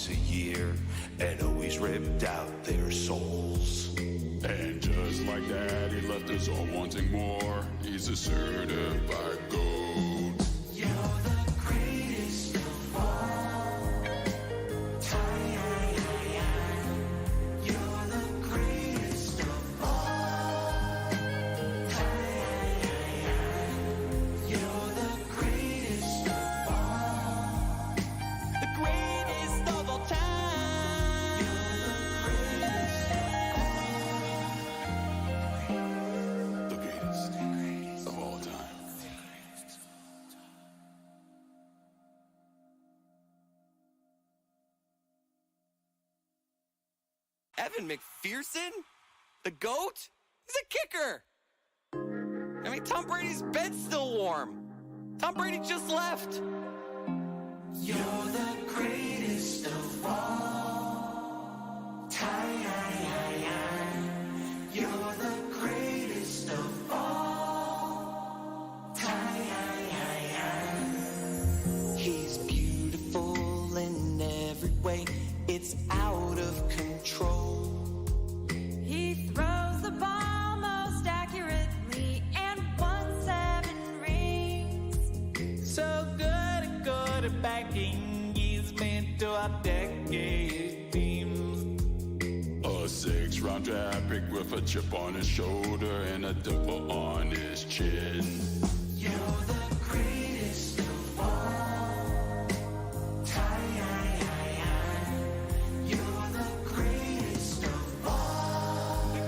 twice a year and always ripped out their souls. And just like that, he left us all wanting more. He's a certified goat. You're the greatest of all. You're the greatest of all. You're the greatest of all. The greatest of all time. The greatest of all time. Evan McPherson? The GOAT? He's a kicker! I mean, Tom Brady's bed's still warm. Tom Brady just left. You're the greatest of all. You're the greatest of all. He's beautiful in every way. It's out of control. He throws the ball most accurately and won 7 rings. So good at backing. He's meant to our decade teams. A 6th-round draft pick with a chip on his shoulder and a dimple on his chin. You're the greatest of all. You're the greatest of all.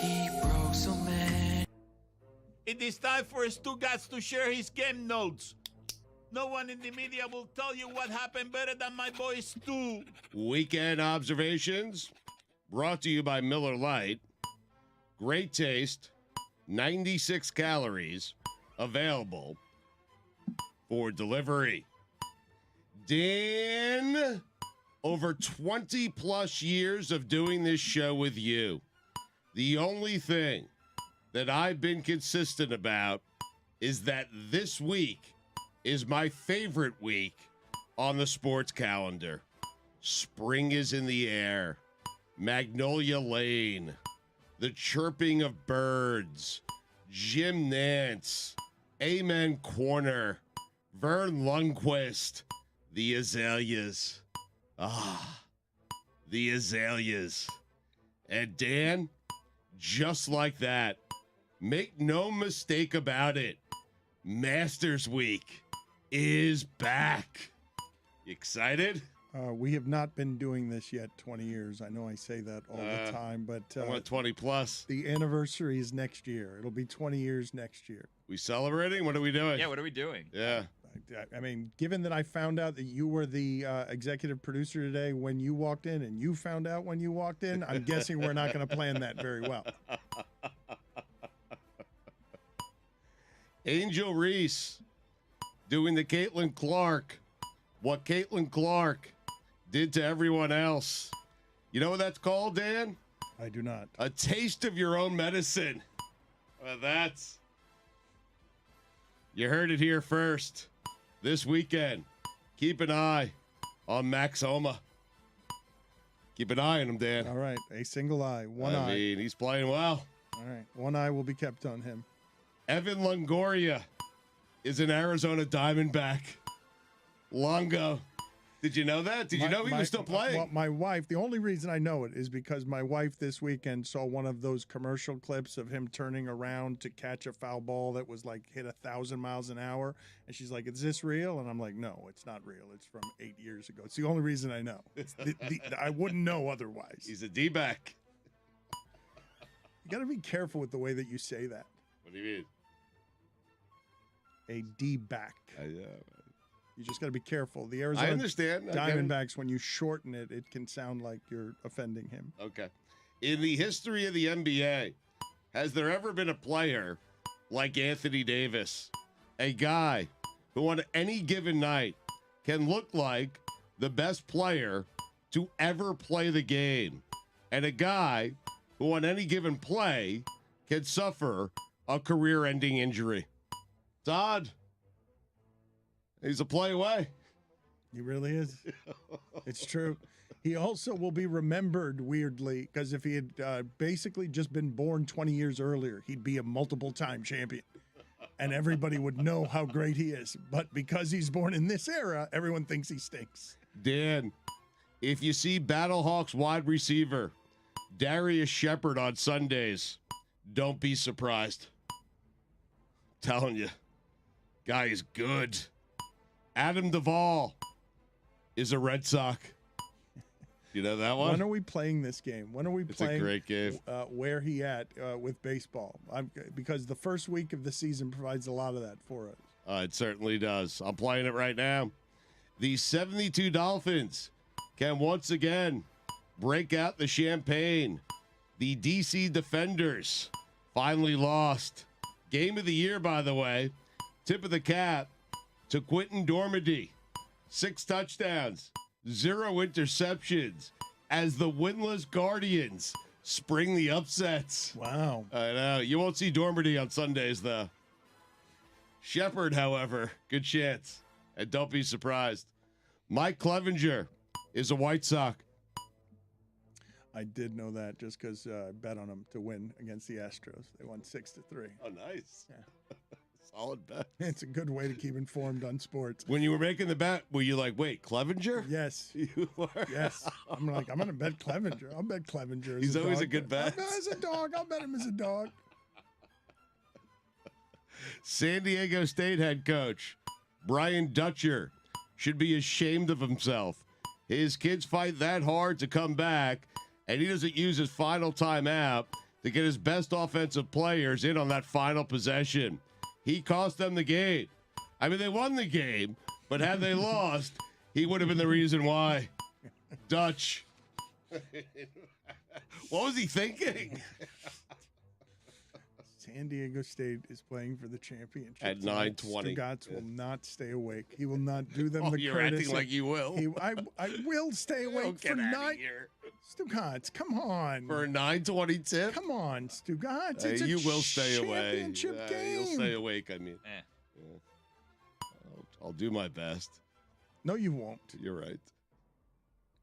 He broke so many. It is time for Stugotz to share his game notes. No one in the media will tell you what happened better than my boy Stu. Weekend observations brought to you by Miller Lite. Great taste, 96 calories, available for delivery. Dan, over 20 plus years of doing this show with you, the only thing that I've been consistent about is that this week is my favorite week on the sports calendar. Spring is in the air. Magnolia Lane. The chirping of birds. Jim Nantz. Amen Corner. Vern Lundquist. The azaleas. The azaleas. And Dan, just like that, make no mistake about it, Masters Week is back. You excited? We have not been doing this yet 20 years. I know I say that all the time, but I want 20 plus. the anniversary is next year. It'll be 20 years next year. We celebrating? What are we doing? Yeah, what are we doing? Yeah. I mean, given that I found out that you were the executive producer today when you walked in, and you found out when you walked in, I'm guessing we're not going to plan that very well. Angel Reese doing the Caitlin Clark. What Caitlin Clark did to everyone else. You know what that's called, Dan? I do not. A taste of your own medicine. Well, that's... You heard it here first. This weekend, keep an eye on Max Homa. Keep an eye on him, Dan. All right, a single eye, one eye. I mean, he's playing well. All right, one eye will be kept on him. Evan Longoria is an Arizona Diamondback. Longo. Did you know that? Did you know he was still playing? Well, my wife, the only reason I know it is because my wife this weekend saw one of those commercial clips of him turning around to catch a foul ball that was like hit 1,000 miles an hour. And she's like, is this real? And I'm like, no, it's not real. It's from 8 years ago. It's the only reason I know. I wouldn't know otherwise. He's a D-back. You got to be careful with the way that you say that. What do you mean? A D-back. Yeah. You just got to be careful. The Arizona I understand. Diamondbacks, when you shorten it, it can sound like you're offending him. Okay. In the history of the NBA, has there ever been a player like Anthony Davis, a guy who on any given night can look like the best player to ever play the game, and a guy who on any given play can suffer a career-ending injury. Todd, he's a play away. He really is. It's true. He also will be remembered weirdly because if he had basically just been born 20 years earlier, he'd be a multiple-time champion. And everybody would know how great he is. But because he's born in this era, everyone thinks he stinks. Dan, if you see Battlehawks wide receiver Darius Shepard on Sundays, don't be surprised. Telling you, guy is good. Adam Duvall is a Red Sox. You know that one? When are we playing this game? When are we It's playing? a great game. Where he at with baseball? Because the first week of the season provides a lot of that for us. It certainly does. I'm playing it right now. The 72 Dolphins can once again break out the champagne. The DC Defenders finally lost. Game of the year, by the way. Tip of the cap to Quentin Dormady. 6 touchdowns, 0 interceptions as the winless Guardians spring the upsets. Wow. I know. You won't see Dormady on Sundays, though. Shepard, however, good chance. And don't be surprised. Mike Clevenger is a White Sox. I did know that just because I bet on them to win against the Astros. They won 6-3. Oh, nice. Yeah. Solid bet. It's a good way to keep informed on sports. When you were making the bet, were you like, wait, Clevenger? Yes. You were? Yes. I'm like, I'm going to bet Clevenger. I'll bet Clevenger. He's always dog. a good bet. As a dog. I'll bet him as a dog. San Diego State head coach Brian Dutcher should be ashamed of himself. His kids fight that hard to come back, and he doesn't use his final timeout to get his best offensive players in on that final possession. He cost them the game. I mean, they won the game, but had they lost, he would have been the reason why. Dutch. What was he thinking? San Diego State is playing for the championship. At 9:20. Stugotz will not stay awake. He will not do them Oh, the you're courtesy. acting like you will. I will stay awake Get for outta 9. here. Stugotz, come on. For a 9:20 tip? Come on, Stugotz. It's a You will stay away. championship game. You'll stay awake, I mean. I'll do my best. No, you won't. You're right.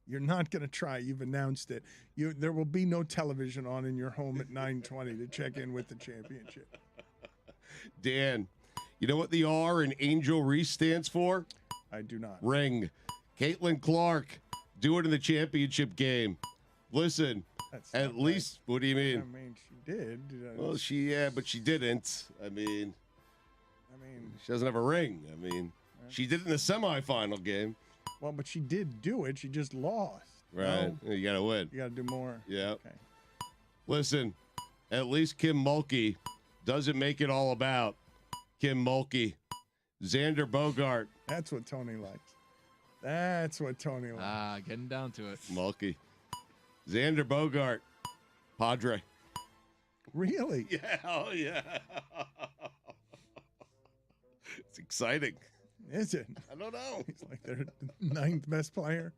You're not going to try. You've announced it. There will be no television on in your home at 9:20 to check in with the championship. Dan, you know what the R in Angel Reese stands for? I do not. Ring. Caitlin Clark, do it in the championship game. Listen, That's at not least, what do you right. mean? I mean, she did. Well, but she didn't. I mean, she doesn't have a ring. I mean, she did it in the semifinal game. well, but she did do it. She just lost. Right. No? You got to win. You got to do more. Yeah. Okay. Listen, at least Kim Mulkey doesn't make it all about Kim Mulkey. Xander Bogart. That's what Tony likes. That's what Tony likes. Getting down to it. Mulkey. Xander Bogart. Padre. Really? Yeah. Oh, yeah. It's exciting. Is it? I don't know. He's like their 9th best player.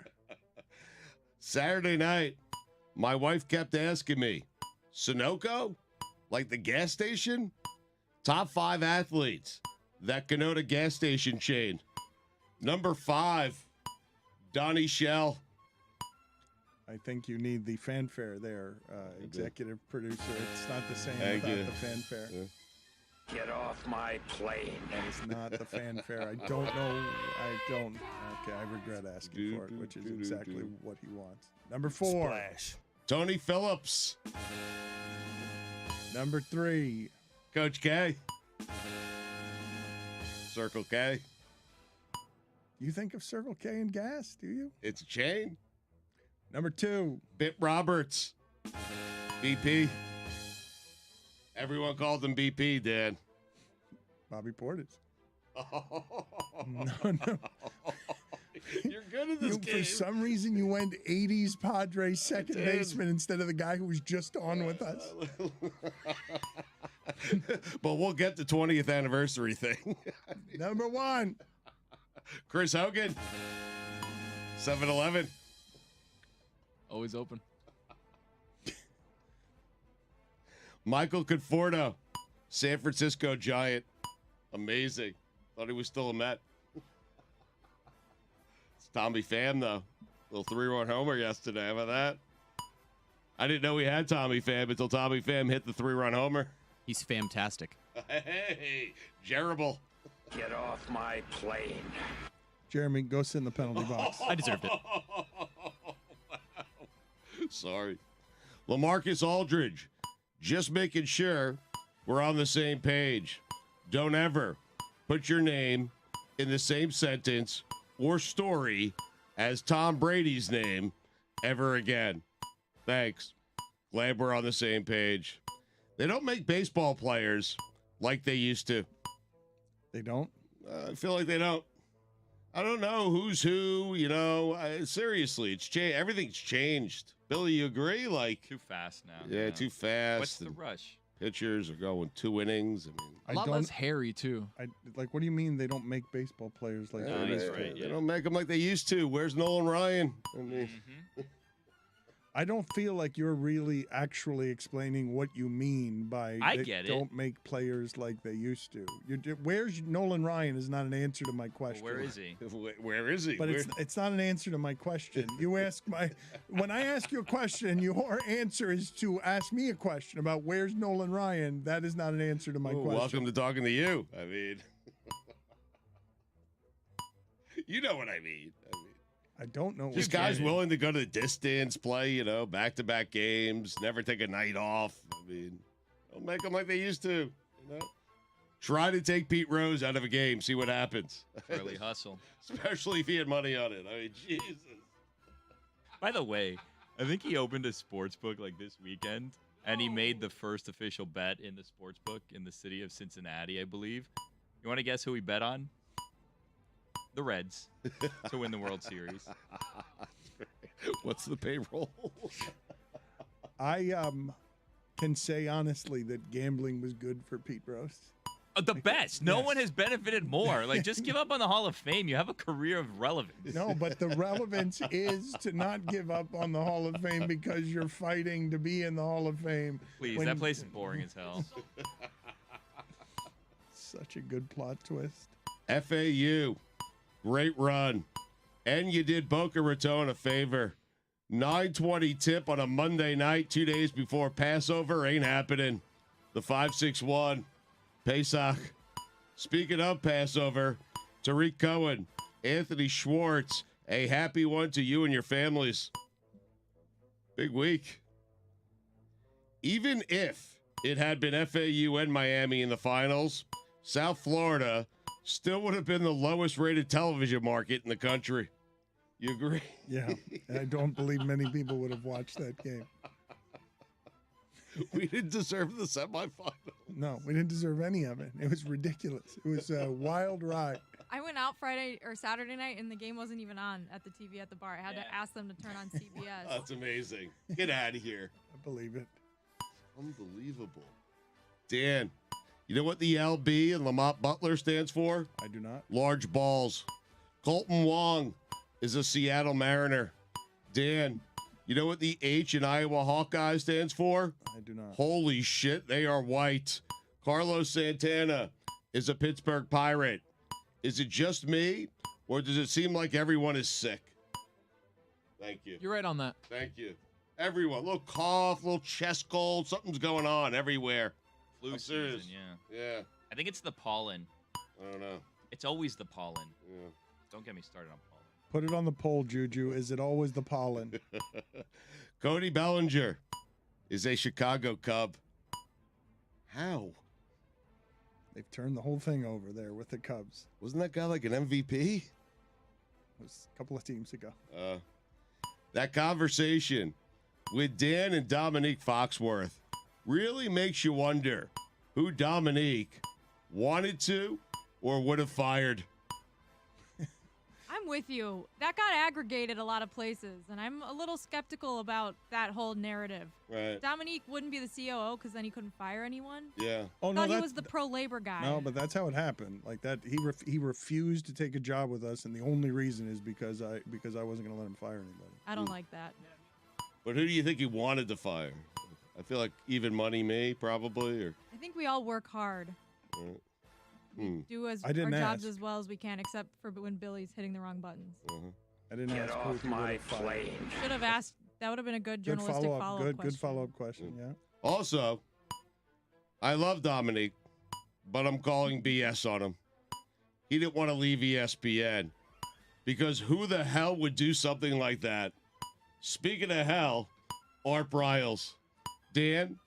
Saturday night, my wife kept asking me, Sunoco? Like the gas station? Top 5 athletes. That Canota gas station chain. Number 5, Donnie Shell. I think you need the fanfare there, executive producer. It's not the same Thank without you. the fanfare. Yeah. Get off my plane. That is not the fanfare. I don't know. Okay, I regret asking for it, which is exactly what he wants. Number 4. Splash. Tony Phillips. Number 3. Coach K. Circle K. You think of Circle K and gas, do you? It's a chain. Number 2. Bit Roberts. BP. Everyone called him BP, Dan. Bobby Portis. Oh. No. You're good at this game. For some reason, you went 80s Padres second did. baseman instead of the guy who was just on with us. But we'll get the 20th anniversary thing. Number 1. Chris Hogan, 7-Eleven. Always open. Michael Conforto, San Francisco Giant. Amazing. Thought he was still a Met. It's Tommy Pham, though. Little 3-run homer yesterday. How about that? I didn't know we had Tommy Pham until Tommy Pham hit the 3-run homer. He's fantastic. Hey, Jerable. Get off my plane. Jeremy, go sit in the penalty box. I deserved it. Sorry. LaMarcus Aldridge, just making sure we're on the same page. Don't ever put your name in the same sentence or story as Tom Brady's name ever again. Thanks. Glad we're on the same page. They don't make baseball players like they used to. They don't? I feel like they don't. I don't know who's who, you know. Seriously, it's changed. Everything's changed. Billy, you agree? Like, too fast now. Yeah, too fast. What's the rush? Pitchers are going 2 innings. I mean, A lot less hairy, too. What do you mean they don't make baseball players like yeah, that? he's right. They don't make them like they used to. Where's Nolan Ryan? I mean, I don't feel like you're really actually explaining what you mean by I they get it. don't make players like they used to. Where's Nolan Ryan is not an answer to my question. Well, where is he? where is he? But it's not an answer to my question. You ask when I ask you a question, your answer is to ask me a question about where's Nolan Ryan. That is not an answer to my question. Welcome to talking to you. I mean, you know what I mean. I don't know. This guy's willing to go to the distance, play, you know, back-to-back games, never take a night off. I mean, don't make them like they used to, you know. Try to take Pete Rose out of a game, see what happens. Early hustle. Especially if he had money on it. I mean, Jesus. By the way, I think he opened a sports book like this weekend, and he made the first official bet in the sports book in the city of Cincinnati, I believe. You want to guess who he bet on? The Reds to win the World Series. What's the payroll? I can say honestly that gambling was good for Pete Rose. The best. No Yes. one has benefited more. Like, just give up on the Hall of Fame. You have a career of relevance. No, but the relevance is to not give up on the Hall of Fame because you're fighting to be in the Hall of Fame. Please, when- that place is boring as hell. Such a good plot twist. FAU, great run. And you did Boca Raton a favor. 9:20 tip on a Monday night, 2 days before Passover. Ain't happening. The 5-6-1. Pesach. Speaking of Passover, Tariq Cohen, Anthony Schwartz, a happy one to you and your families. Big week. Even if it had been FAU and Miami in the finals, South Florida still would have been the lowest rated television market in the country. You agree? Yeah, and I don't believe many people would have watched that game. We didn't deserve the semifinal. No, we didn't deserve any of it. It was ridiculous. It was a wild ride. I went out Friday or Saturday night, and the game wasn't even on at the TV at the bar. I had to ask them to turn on CBS. That's amazing. Get out of here. I believe it. Unbelievable. Dan, you know what the LB and Lamont Butler stands for? I do not. Large balls. Colton Wong is a Seattle Mariner. Dan, you know what the H in Iowa Hawkeye stands for? I do not. Holy shit, they are white. Carlos Santana is a Pittsburgh Pirate. Is it just me, or does it seem like everyone is sick? Thank you. You're right on that. Thank you. Everyone, little cough, little chest cold, something's going on everywhere. Flu I'm season, serious. yeah. Yeah, I think it's the pollen. I don't know. It's always the pollen. Yeah. Don't get me started on pollen. Put it on the poll, Juju. Is it always the pollen? Cody Bellinger is a Chicago Cub. How? They've turned the whole thing over there with the Cubs. Wasn't that guy like an MVP? It was a couple of teams ago. That conversation with Dan and Dominique Foxworth really makes you wonder who Dominique wanted to or would have fired. I'm I'm with you. That got aggregated a lot of places, and I'm a little skeptical about that whole narrative. Right. Dominique wouldn't be the COO because then he couldn't fire anyone. Yeah. Oh no, Thought he that- was the pro-labor guy. No, but that's how it happened. Like that, he refused to take a job with us, and the only reason is because I wasn't going to let him fire anybody. I don't like that. But who do you think he wanted to fire? I feel like even money me, probably, or. I think we all work hard. Do I didn't our jobs ask. as well as we can, except for when Billy's hitting the wrong buttons. I didn't Get ask off who he my would've fired. plane. Should have asked. That would have been a good Good journalistic follow-up. follow-up Good question. follow-up question. Yeah. Also, I love Dominique, but I'm calling BS on him. He didn't want to leave ESPN because who the hell would do something like that? Speaking of hell, Art Briles. Dan,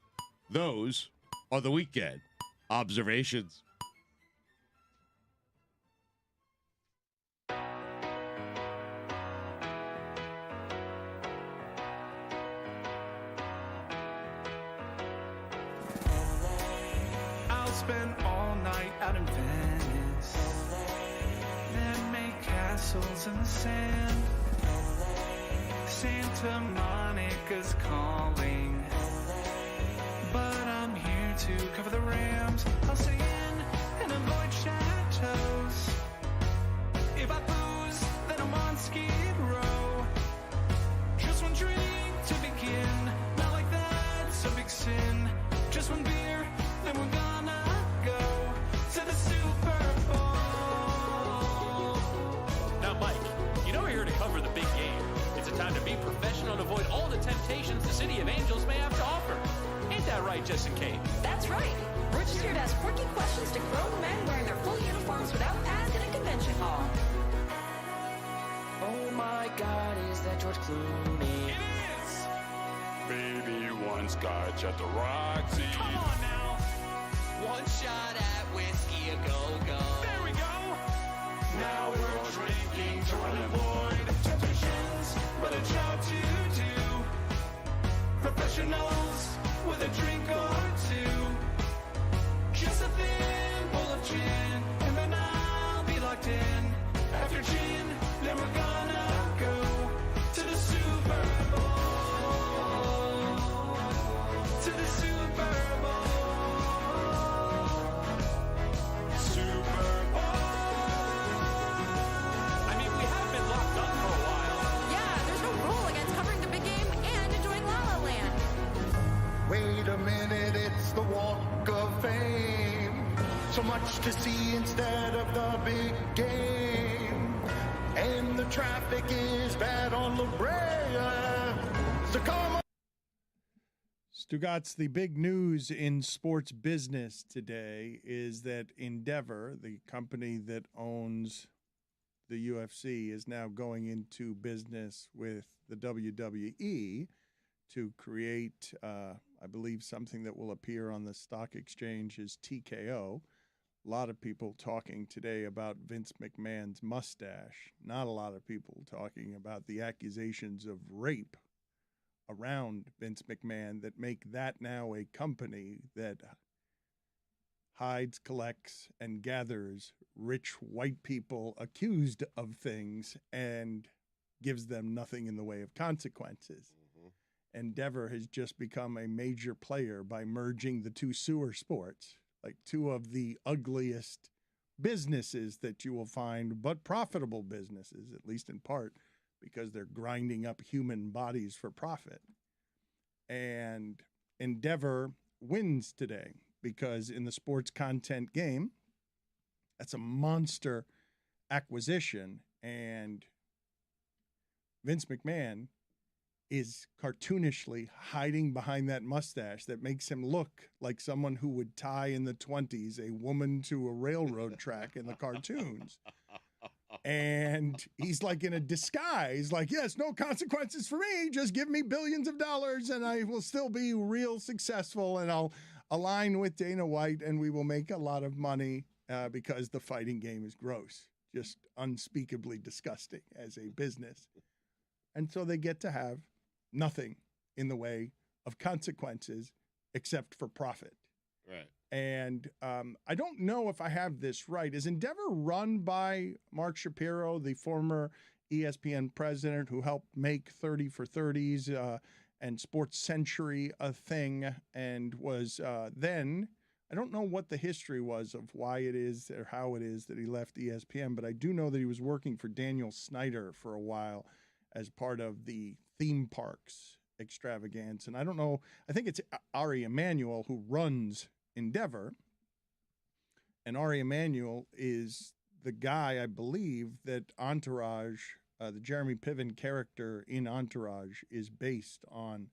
those are the weekend observations. I'll spend all night out in Venice, then make castles in the sand. Santa Monica's calling, but I'm here to cover the Rams. I'll stay in and avoid chateaus. If I booze, then I'm on Skid Row. Just one drink to begin, not like that's a big sin. Just one beer, then we're gonna go to the Super Bowl. Now, Mike, you know we're here to cover the big game. It's a time to be professional and avoid all the temptations the City of Angels may have to offer. Ain't that right, Justin Kane? That's right. We're just here to ask quirky questions to grown men wearing their full uniforms without pads in a convention hall. Oh my God, is that George Clooney? It is! Baby, one scotch at the Roxy. Come on now! One shot at whiskey, a go-go. There we go! Now we're drinking to avoid temptations, but a job to do. Professionals with a drink or two. Just a thimble of gin, and then I'll be locked in. After gin, then we're gonna go to the Super Bowl. To the Super Bowl. Super Bowl. I mean, we have been locked up for a while. Yeah, there's no rule against covering the big game and enjoying La La Land. Wait a minute, it's the Walk of Fame. So much to see instead of the big game. And the traffic is bad on La Brea. So come on. Stugotz, the big news in sports business today is that Endeavor, the company that owns the UFC, is now going into business with the WWE to create, I believe, something that will appear on the stock exchange as TKO. A lot of people talking today about Vince McMahon's mustache. Not a lot of people talking about the accusations of rape around Vince McMahon that make that now a company that hides, collects, and gathers rich white people accused of things and gives them nothing in the way of consequences. Endeavor has just become a major player by merging the two sewer sports, like two of the ugliest businesses that you will find, but profitable businesses, at least in part, because they're grinding up human bodies for profit. And Endeavor wins today because in the sports content game, that's a monster acquisition. And Vince McMahon is cartoonishly hiding behind that mustache that makes him look like someone who would tie in the 20s a woman to a railroad track in the cartoons. And he's like in a disguise, like, yes, no consequences for me. Just give me billions of dollars and I will still be real successful and I'll align with Dana White and we will make a lot of money because the fighting game is gross, just unspeakably disgusting as a business. And so they get to have nothing in the way of consequences except for profit. Right. And I don't know if I have this right. Is Endeavor run by Mark Shapiro, the former ESPN president who helped make 30 for 30s and Sports Century a thing, and was then, I don't know what the history was of why it is or how it is that he left ESPN, but I do know that he was working for Daniel Snyder for a while as part of the theme parks extravaganza. And I don't know, I think it's Ari Emanuel who runs Endeavor. And Ari Emanuel is the guy, I believe, that Entourage, the Jeremy Piven character in Entourage, is based on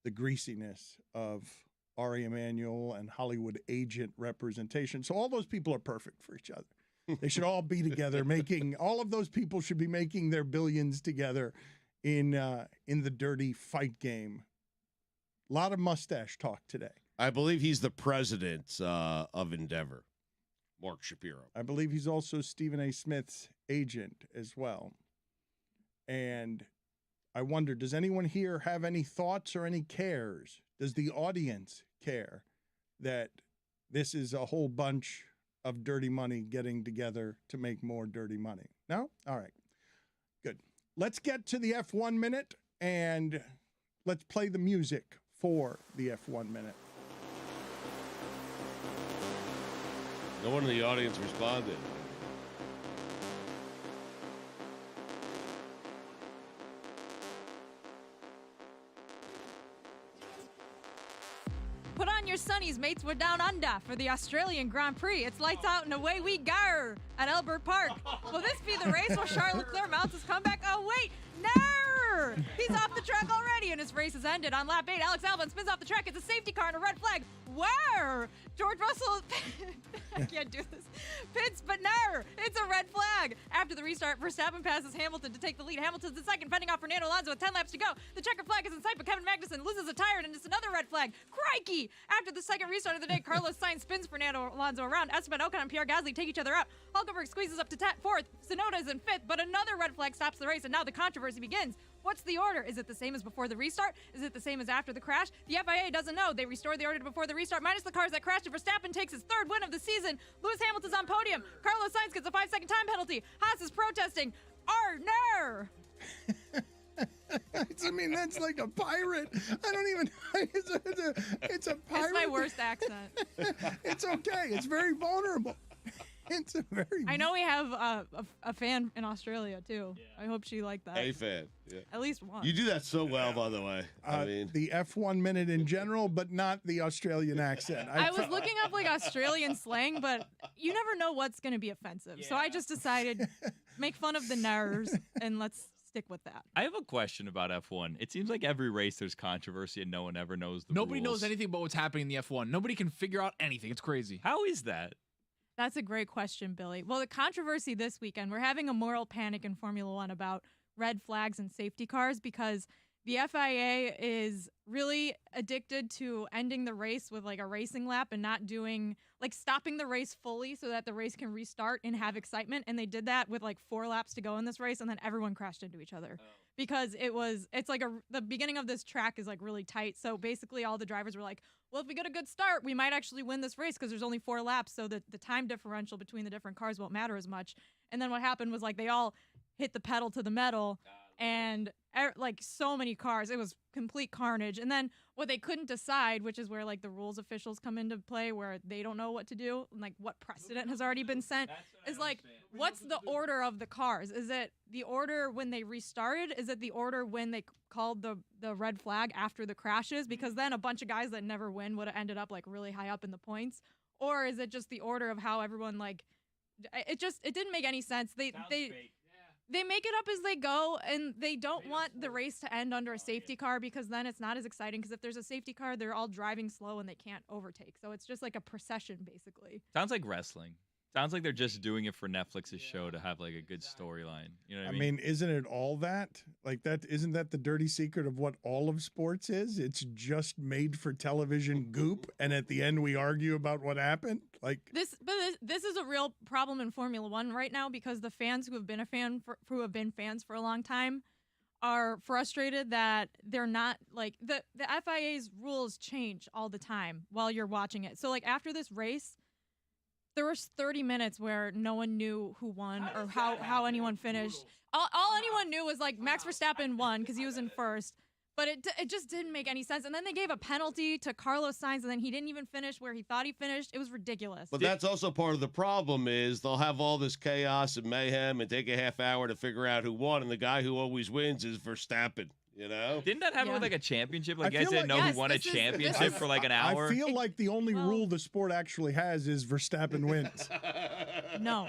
the greasiness of Ari Emanuel and Hollywood agent representation. So all those people are perfect for each other. They should all be together all of those people should be making their billions together in the dirty fight game. A lot of mustache talk today. I believe he's the president of Endeavor, Mark Shapiro. I believe he's also Stephen A. Smith's agent as well. And I wonder, does anyone here have any thoughts or any cares? Does the audience care that this is a whole bunch of dirty money getting together to make more dirty money? No? All right. Good. Let's get to the F1 minute, and let's play the music for the F1 minute. No one in the audience responded. Put on your sunnies, mates. We're down under for the Australian Grand Prix. It's lights out and away we go at Albert Park. Will this be the race where Charles Leclerc mounts his comeback? Oh, wait. No! He's off the track already, and his race has ended. On lap 8, Alex Albon spins off the track. It's a safety car and a red flag. Where? George Russell... I can't do this. Pits, but no! It's a red flag. After the restart, Verstappen passes Hamilton to take the lead. Hamilton's in second, fending off Fernando Alonso with 10 laps to go. The checker flag is in sight, but Kevin Magnussen loses a tire, and it's another red flag. Crikey! After the second restart of the day, Carlos Sainz spins Fernando Alonso around. Esteban Ocon and Pierre Gasly take each other out. Hulkenberg squeezes up to fourth. Tsunoda is in fifth, but another red flag stops the race, and now the controversy begins. What's the order? Is it the same as before the restart? Is it the same as after the crash? The FIA doesn't know. They restored the order to before the restart, minus the cars that crashed, and Verstappen takes his third win of the season. Lewis Hamilton's on podium. Carlos Sainz gets a 5-second time penalty. Haas is protesting. Arr, I mean, that's like a pirate. I don't even. It's a pirate. It's my worst accent. It's okay. It's very vulnerable. It's a very. I know we have a fan in Australia too. Yeah. I hope she liked that. A fan. Yeah. At least one. You do that so well, by the way. I mean, the F1 minute in general, but not the Australian accent. I was looking up like Australian slang, but you never know what's going to be offensive. Yeah. So I just decided make fun of the nars and let's stick with that. I have a question about F1. It seems like every race there's controversy and no one ever knows the Nobody rules. knows anything about what's happening in the F1. Nobody can figure out anything. It's crazy. How is that? That's a great question, Billy. Well, the controversy this weekend, we're having a moral panic in Formula One about red flags and safety cars because the FIA is really addicted to ending the race with like a racing lap and not doing, like stopping the race fully so that the race can restart and have excitement. And they did that with like 4 laps to go in this race, and then everyone crashed into each other. Because it's like the beginning of this track is like really tight. So basically all the drivers were like, well, if we get a good start, we might actually win this race because there's only 4 laps. So that the time differential between the different cars won't matter as much. And then what happened was like they all hit the pedal to the metal and like so many cars, it was complete carnage. And then what they couldn't decide, which is where like the rules officials come into play, where they don't know what to do, and like what precedent has already been set, is like, what's the order of the cars? Is it the order when they restarted? Is it the order when they called the red flag after the crashes? Because then a bunch of guys that never win would have ended up like really high up in the points. Or is it just the order of how everyone like, it didn't make any sense. They make it up as they go, and they don't want the race to end under a safety car because then it's not as exciting, because if there's a safety car, they're all driving slow and they can't overtake. So it's just like a procession, basically. Sounds like wrestling. Sounds like they're just doing it for Netflix's show to have like a good storyline. You know what I mean? Isn't it all that? Like that, isn't that the dirty secret of what all of sports is? It's just made for television goop, and at the end we argue about what happened. Like this is a real problem in Formula One right now, because the fans who have been fans for a long time are frustrated that they're not like the FIA's rules change all the time while you're watching it. So like after this race, there was 30 minutes where no one knew who won or how anyone finished. All anyone knew was like Max Verstappen won because he was in first. But it just didn't make any sense. And then they gave a penalty to Carlos Sainz, and then he didn't even finish where he thought he finished. It was ridiculous. But that's also part of the problem is they'll have all this chaos and mayhem and take a half hour to figure out who won, and the guy who always wins is Verstappen, you know? Didn't that happen with like a championship? Like I guys feel didn't like- know Yes, who won a this is- championship for like an hour? I feel like the only rule the sport actually has is Verstappen wins. No.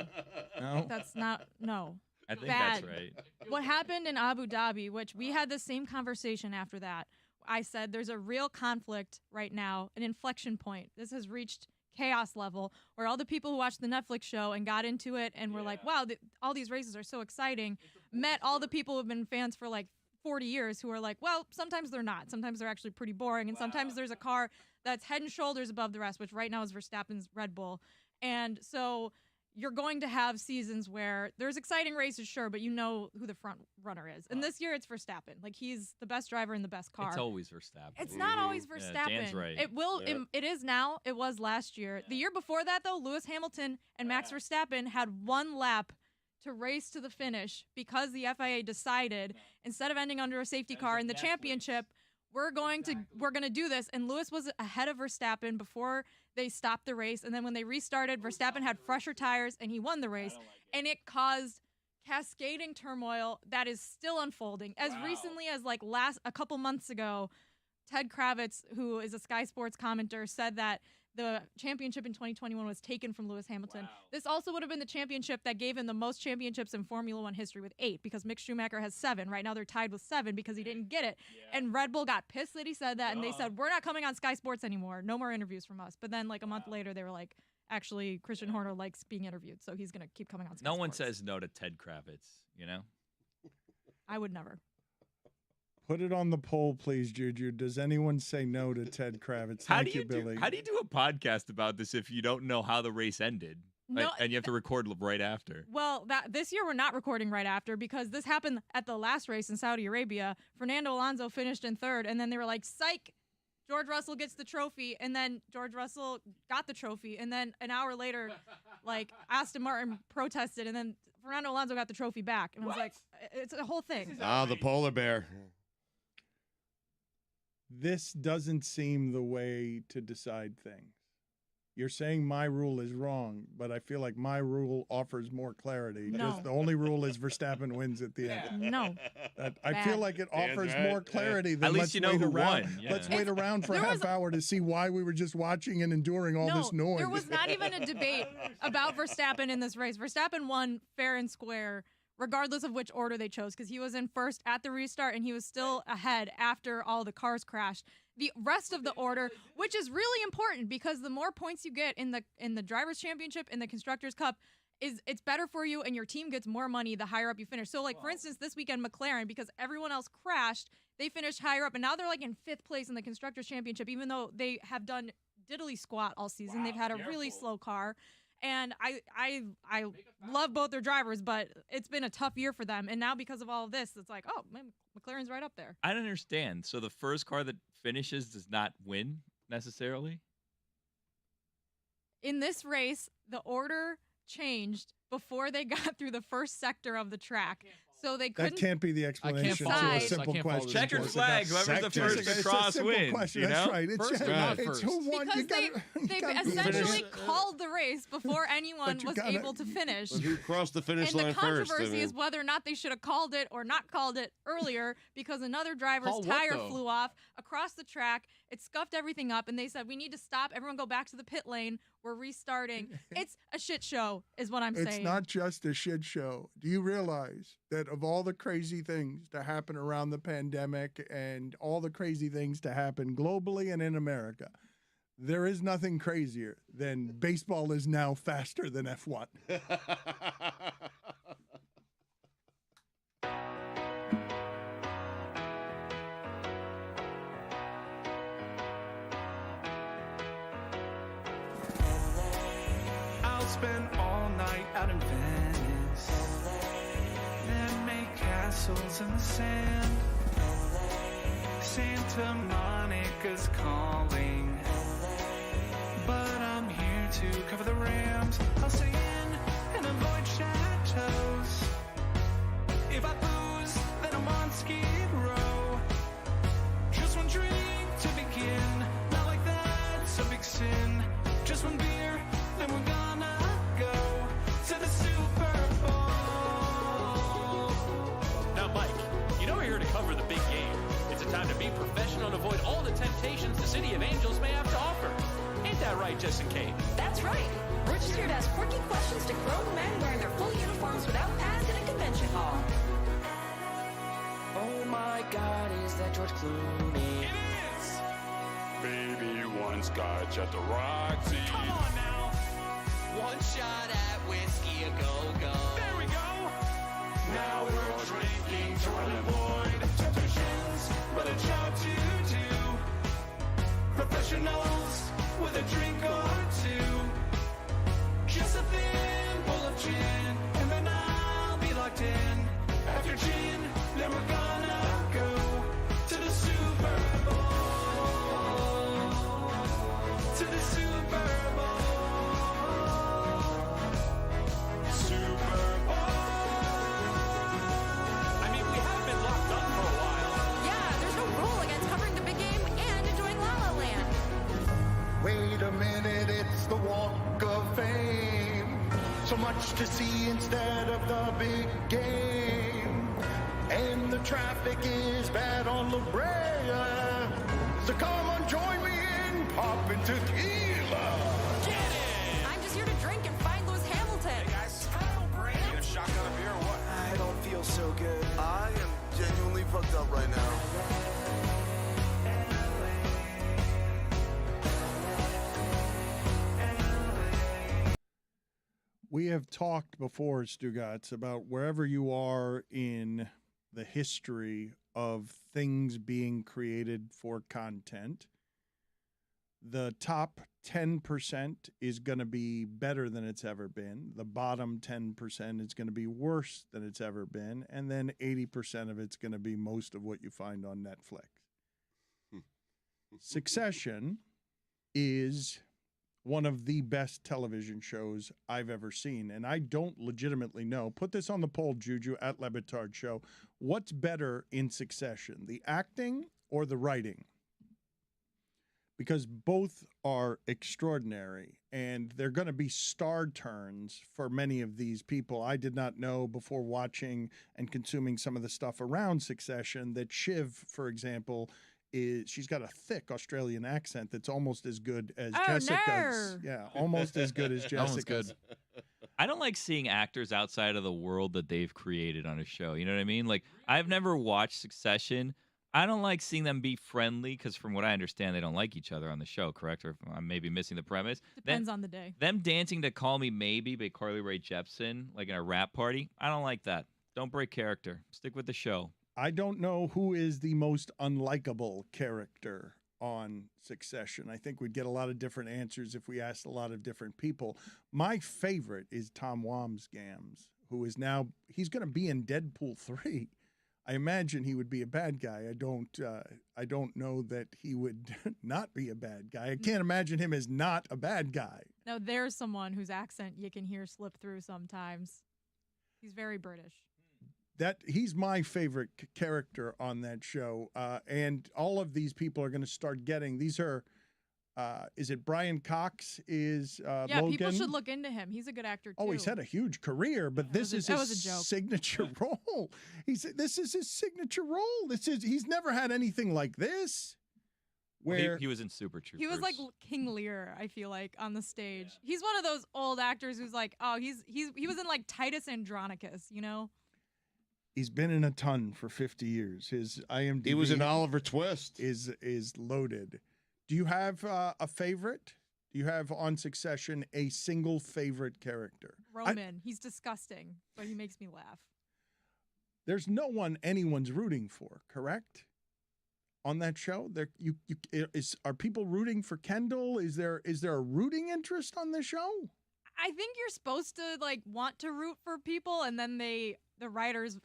No? That's not, no. I think Bad. that's right. What happened in Abu Dhabi, which we had the same conversation after that, I said there's a real conflict right now, an inflection point. This has reached chaos level where all the people who watched the Netflix show and got into it and were like, wow, all these races are so exciting, met all the people who have been fans for like 40 years who are like, well, sometimes they're not. Sometimes they're actually pretty boring. And sometimes there's a car that's head and shoulders above the rest, which right now is Verstappen's Red Bull. And so you're going to have seasons where there's exciting races, sure, but you know who the front runner is. And this year it's Verstappen. Like he's the best driver in the best car. It's always Verstappen. It's not always Yeah, Verstappen. Dan's right. It will. It is now. It was last year. The year before that, though, Lewis Hamilton and Max Verstappen had one lap to race to the finish because the FIA decided instead of ending under a safety car in the championship, we're going to do this. And Lewis was ahead of Verstappen before they stopped the race. And then when they restarted, Verstappen had fresher tires and he won the race. And it caused cascading turmoil that is still unfolding. As recently as like a couple months ago, Ted Kravitz, who is a Sky Sports commentator, said that the championship in 2021 was taken from Lewis Hamilton. This also would have been the championship that gave him the most championships in Formula One history with 8 because Mick Schumacher has 7. Right now they're tied with 7 because he didn't get it. And Red Bull got pissed that he said that, and they said, we're not coming on Sky Sports anymore. No more interviews from us. But then like a month later, they were like, actually, Christian Horner likes being interviewed, so he's going to keep coming on Sky No one Sports. says no to Ted Kravitz, you know? I would never. Put it on the poll, please, Juju. Does anyone say no to Ted Kravitz? How Thank do you Billy. do? How do you do a podcast about this if you don't know how the race ended? No, and you have to record right after. Well, this year we're not recording right after because this happened at the last race in Saudi Arabia. Fernando Alonso finished in 3rd, and then they were like, psych, George Russell gets the trophy, and then George Russell got the trophy, and then an hour later, like, Aston Martin protested, and then Fernando Alonso got the trophy back. And I was like, it's a whole thing. The polar bear. This doesn't seem the way to decide things. You're saying my rule is wrong, but I feel like my rule offers more clarity. No. Just the only rule is Verstappen wins at the end. No. I feel like it offers right. more clarity At than least let's you know wait who around. won. Yeah. Let's wait around for a half hour to see why we were just watching and enduring all this noise. There was not even a debate about Verstappen in this race. Verstappen won fair and square, regardless of which order they chose, because he was in first at the restart and he was still ahead after all the cars crashed. The rest of the order, which is really important because the more points you get in the Drivers' Championship and the Constructors' Cup, it's better for you and your team gets more money the higher up you finish. So, like, for instance, this weekend, McLaren, because everyone else crashed, they finished higher up, and now they're, like, in 5th place in the Constructors' Championship, even though they have done diddly squat all season. They've had a really slow car. And I love both their drivers, but it's been a tough year for them. And now because of all of this, it's like, oh, man, McLaren's right up there. I don't understand. So the first car that finishes does not win necessarily? In this race, the order changed before they got through the first sector of the track. So they couldn't. That can't be the explanation to a decide. simple question. Checkered flag. Whoever's the first to It's a cross simple wins. question. You know? That's right. It's, First or not first? who won. Because they essentially called the race before anyone was able to finish. But who crossed the finish And line the first? controversy is whether or not they should have called it or not called it earlier because another driver's Call what, tire though? flew off across the track. It scuffed everything up, and they said, we need to stop. Everyone go back to the pit lane. We're restarting. It's a shit show is what I'm saying. It's not just a shit show. Do you realize that of all the crazy things to happen around the pandemic and all the crazy things to happen globally and in America, there is nothing crazier than baseball is now faster than F1. I'll spend all night out in Venice. Then make whistles in the sand. Santa Monica's calling, but I'm here to cover the Rams. I'll stay in and avoid chateaus. If I booze, then I'm on Skid Row. Just one drink to begin, not like that's a big sin. Just one beer, then we're gonna go to the Super Bowl. Now, Mike, you know we're here to cover the big game. It's a time to be professional and avoid all the temptations the City of Angels may have to offer. Ain't that right, Justin Kane? That's right. We're just here to ask quirky questions to grown men wearing their full uniforms without pads in a convention hall. Oh my God, is that George Clooney? It is! Baby one scotch at the Roxy. Come on now! One shot at whiskey, a go-go. There we go! Now we're drinking to avoid temptations, but a job to do. Professionals with a drink or two. Just a thimble of gin, and then I'll be locked in. After gin, then we're gonna go to the Super Bowl. To the Super Bowl. Super I mean, we have been locked up for a while. Yeah, there's no rule against covering the big game and enjoying La La Land. Wait a minute, it's the Walk of Fame. So much to see instead of the big game. And the traffic is bad on La Brea. So come on, join me in popping tequila. Get it! I'm just here to drink and find Lewis Hamilton. Hey guys, need a shotgun of beer or what? I don't feel so good. I am genuinely fucked up right now. We have talked before, Stugotz, about wherever you are in the history of things being created for content, the top 10% is going to be better than it's ever been. The bottom 10% is going to be worse than it's ever been. And then 80% of it's going to be most of what you find on Netflix. Succession is one of the best television shows I've ever seen. And I don't legitimately know. Put this on the poll, Juju, at Le Batard Show. What's better in Succession, the acting or the writing? Because both are extraordinary, and they're going to be star turns for many of these people. I did not know before watching and consuming some of the stuff around Succession that Shiv, for example, she's got a thick Australian accent that's almost as good as Jessica's. No. Yeah, almost as good as Jessica's. Good. I don't like seeing actors outside of the world that they've created on a show. You know what I mean? Like, I've never watched Succession. I don't like seeing them be friendly because, from what I understand, they don't like each other on the show, correct? Or if I'm maybe missing the premise. Depends on the day. Them dancing to Call Me Maybe by Carly Rae Jepsen, like in a rap party, I don't like that. Don't break character. Stick with the show. I don't know who is the most unlikable character on Succession. I think we'd get a lot of different answers if we asked a lot of different people. My favorite is Tom Wambsgans, who is now, he's going to be in Deadpool 3. I imagine he would be a bad guy. I don't know that he would not be a bad guy. I can't imagine him as not a bad guy. Now, there's someone whose accent you can hear slip through sometimes. He's very British. That he's my favorite character on that show, and all of these people are going to start getting. These are, is it Brian Cox? Is yeah, Logan? People should look into him. He's a good actor too. Oh, he's had a huge career, but this is his signature role. This is his signature role. He's never had anything like this. Where he was in Super Troopers. He was like King Lear, I feel like, on the stage. Yeah. He's one of those old actors who's like, oh, he was in like Titus Andronicus, you know. He's been in a ton for 50 years. His IMDb. He was in Oliver Twist. Is loaded. Do you have a favorite? Do you have on Succession a single favorite character? Roman. He's disgusting, but he makes me laugh. There's no one anyone's rooting for, correct? On that show, are people rooting for Kendall? Is there a rooting interest on the show? I think you're supposed to like want to root for people, and then the writers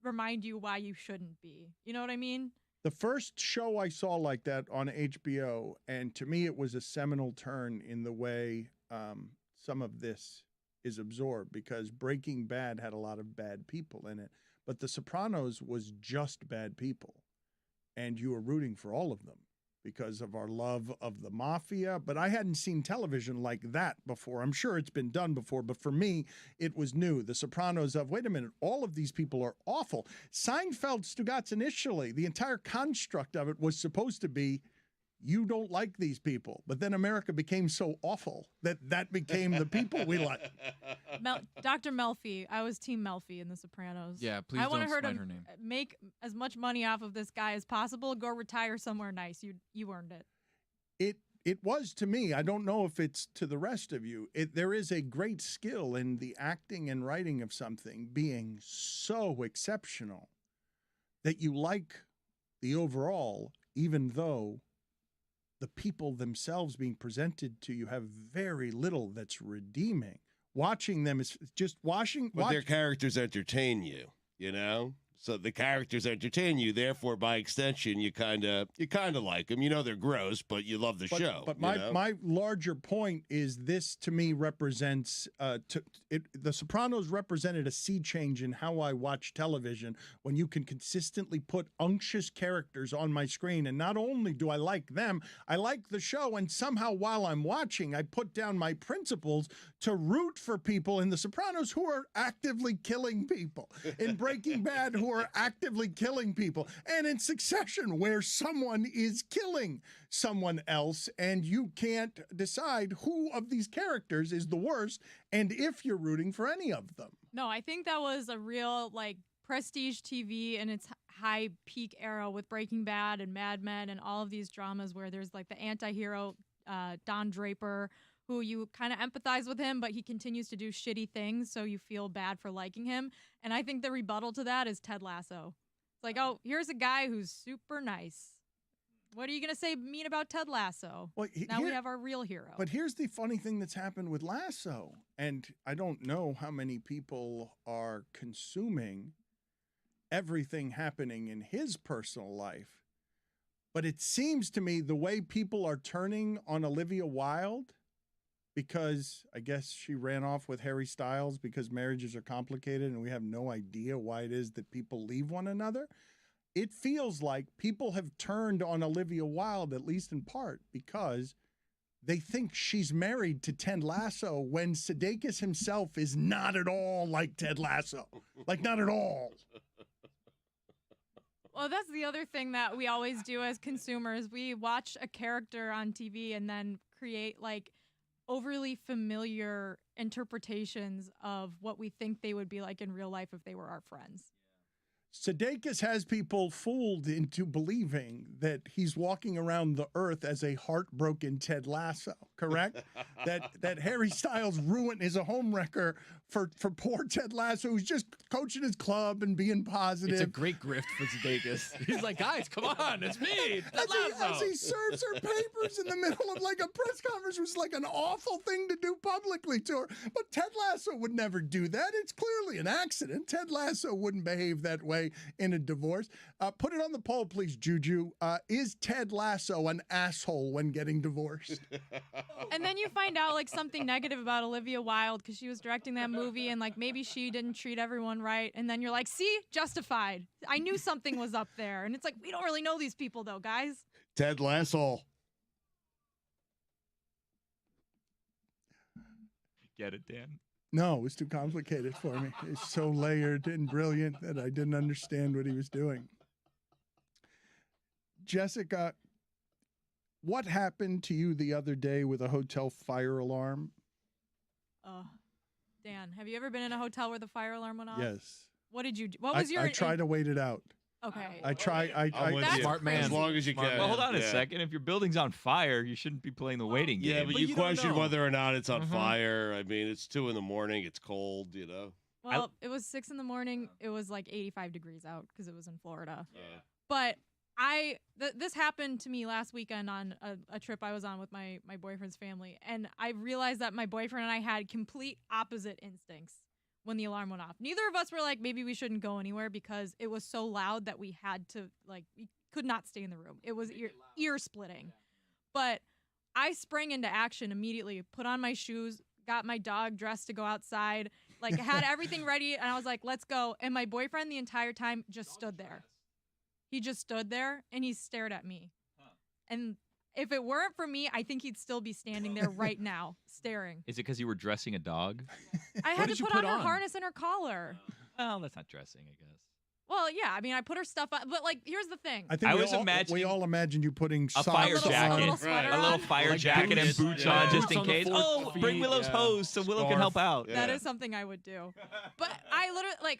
remind you why you shouldn't be. You know what I mean? The first show I saw like that on HBO, and to me it was a seminal turn in the way some of this is absorbed, because Breaking Bad had a lot of bad people in it, but The Sopranos was just bad people, and you were rooting for all of them because of our love of the mafia. But I hadn't seen television like that before. I'm sure it's been done before, but for me, it was new. The Sopranos of, wait a minute, all of these people are awful. Seinfeld, Stugotz, initially, the entire construct of it was supposed to be, you don't like these people. But then America became so awful that became the people we like. Dr. Melfi. I was Team Melfi in The Sopranos. Yeah, please I wanted don't her to smite her name. make as much money off of this guy as possible. Go retire somewhere nice. You earned it. It was to me. I don't know if it's to the rest of you. There is a great skill in the acting and writing of something being so exceptional that you like the overall, even though the people themselves being presented to you have very little that's redeeming. Watching them is just watching. But their characters entertain you, you know? So the characters entertain you, therefore, by extension, you kind of like them. You know they're gross, but you love the show. But my larger point is this, to me, represents The Sopranos represented a sea change in how I watch television, when you can consistently put unctuous characters on my screen. And not only do I like them, I like the show. And somehow while I'm watching, I put down my principles to root for people in The Sopranos who are actively killing people. In Breaking Bad, who are actively killing people, and in Succession, where someone is killing someone else, and you can't decide who of these characters is the worst, and if you're rooting for any of them. No, I think that was a real, like, prestige TV in its high peak era with Breaking Bad and Mad Men and all of these dramas where there's, like, the anti-hero, Don Draper, who you kind of empathize with him, but he continues to do shitty things, so you feel bad for liking him. And I think the rebuttal to that is Ted Lasso. It's like, oh, here's a guy who's super nice. What are you going to say mean about Ted Lasso? Well, now we have our real hero. But here's the funny thing that's happened with Lasso, and I don't know how many people are consuming everything happening in his personal life, but it seems to me the way people are turning on Olivia Wilde, because I guess she ran off with Harry Styles because marriages are complicated and we have no idea why it is that people leave one another. It feels like people have turned on Olivia Wilde, at least in part, because they think she's married to Ted Lasso, when Sudeikis himself is not at all like Ted Lasso. Like, not at all. Well, that's the other thing that we always do as consumers. We watch a character on TV and then create, like, overly familiar interpretations of what we think they would be like in real life if they were our friends. Sudeikis has people fooled into believing that he's walking around the earth as a heartbroken Ted Lasso, correct? that Harry Styles is a homewrecker for poor Ted Lasso, who's just coaching his club and being positive. It's a great grift for Sudeikis. He's like, guys, come on, it's me, Ted Lasso. As he serves her papers in the middle of like a press conference, was like an awful thing to do publicly to her. But Ted Lasso would never do that. It's clearly an accident. Ted Lasso wouldn't behave that way in a divorce. Put it on the poll, please, Juju. Is Ted Lasso an asshole when getting divorced? And then you find out, like, something negative about Olivia Wilde because she was directing that movie and, like, maybe she didn't treat everyone right. And then you're like, see, justified. I knew something was up there. And it's like, we don't really know these people, though, guys. Ted Lasso. Get it, Dan? No, it was too complicated for me. It's so layered and brilliant that I didn't understand what he was doing. Jessica, what happened to you the other day with a hotel fire alarm? Dan, have you ever been in a hotel where the fire alarm went off? Yes. What did you do? What was your... I try to wait it out. Okay. I try. I'm with you. Smart man. As long as you can. Well, hold on a second. If your building's on fire, you shouldn't be playing the waiting game. Yeah, but you question whether or not it's on fire. I mean, it's 2 a.m. It's cold, you know. Well, it was 6 a.m. It was like 85 degrees out because it was in Florida. But this happened to me last weekend on a trip I was on with my boyfriend's family. And I realized that my boyfriend and I had complete opposite instincts. when the alarm went off. Neither of us were like, maybe we shouldn't go anywhere because it was so loud that we had to, like, we could not stay in the room. It was ear splitting. But I sprang into action immediately, put on my shoes, got my dog dressed to go outside, like had everything ready. And I was like, let's go. And my boyfriend the entire time just stood there. He just stood there and he stared at me. And if it weren't for me, I think he'd still be standing there right now, staring. Is it because you were dressing a dog? I had to put on her harness and her collar. Well, that's not dressing, I guess. Well, yeah, I mean, I put her stuff on, but like, here's the thing. I think we all imagined you putting a fire jacket, a little fire jacket and boots on just in case. Oh, bring Willow's hose so Willow can help out. That is something I would do. But I literally, like,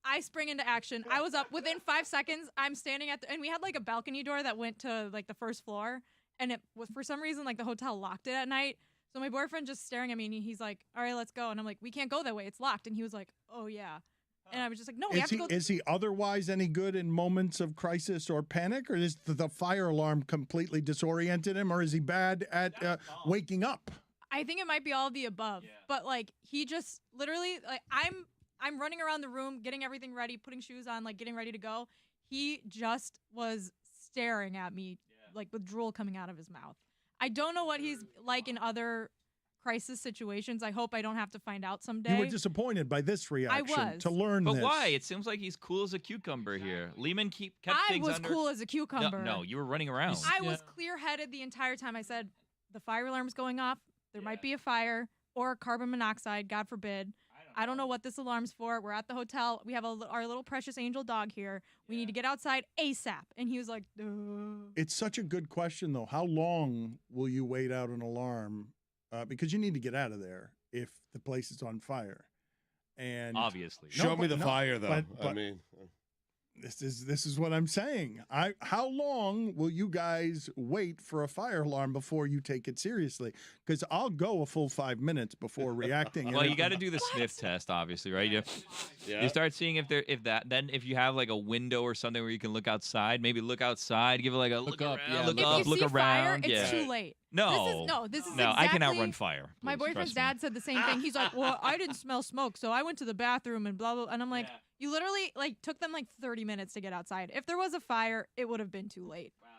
I sprang into action. I was up within 5 seconds. I'm standing at and we had like a balcony door that went to like the first floor. And it was, for some reason, like the hotel locked it at night. So my boyfriend just staring at me and he's like, all right, let's go. And I'm like, we can't go that way. It's locked. And he was like, oh yeah. And I was just like, no, we have to go. Is he otherwise any good in moments of crisis or panic? Or is the fire alarm completely disoriented him? Or is he bad at waking up? I think it might be all of the above. Yeah. But like, he just literally, like, I'm running around the room, getting everything ready, putting shoes on, like getting ready to go. He just was staring at me, like with drool coming out of his mouth. I don't know what he's like in other crisis situations. I hope I don't have to find out someday. You were disappointed by this reaction. I was. To learn but this. Why? It seems like he's cool as a cucumber here. Lehman kept things I was cool as a cucumber. No, you were running around. I was clear-headed the entire time. I said, the fire alarm's going off. There might be a fire or carbon monoxide, God forbid. I don't know what this alarm's for. We're at the hotel. We have our little precious angel dog here. We need to get outside ASAP. And he was like, duh. It's such a good question, though. How long will you wait out an alarm? Because you need to get out of there if the place is on fire. And obviously, show me the fire, though. I mean, this is what I'm saying. How long will you guys wait for a fire alarm before you take it seriously? Because I'll go a full 5 minutes before reacting. Well, you got to do the sniff test, obviously, right? You start seeing if you have like a window or something where you can look outside, maybe look outside, give it like a look up, look up, look around. Fire, it's too late. No, this is I can outrun fire. My boyfriend's dad said the same thing. He's like, well, I didn't smell smoke, so I went to the bathroom and blah blah. And I'm like, you literally like took them like 30 minutes to get outside. If there was a fire, it would have been too late. Wow.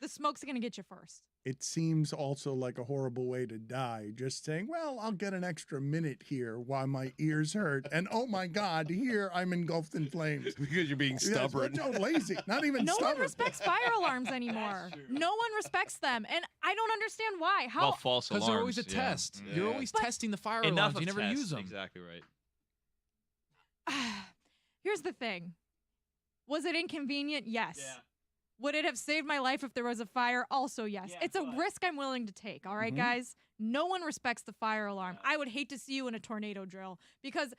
The smoke's gonna get you first. It seems also like a horrible way to die. Just saying, well, I'll get an extra minute here while my ears hurt. And oh my God, here I'm engulfed in flames. Because you're being stubborn. No, lazy. Not even no stubborn. No one respects fire alarms anymore. No one respects them. And I don't understand why. How? Well, false alarms. Because they're always a test. Yeah. You're always testing the fire alarms. You never use them. Exactly right. Here's the thing. Was it inconvenient? Yes. Yeah. Would it have saved my life if there was a fire? Also, yes. Yeah, it's a risk I'm willing to take, all right, guys? No one respects the fire alarm. I would hate to see you in a tornado drill because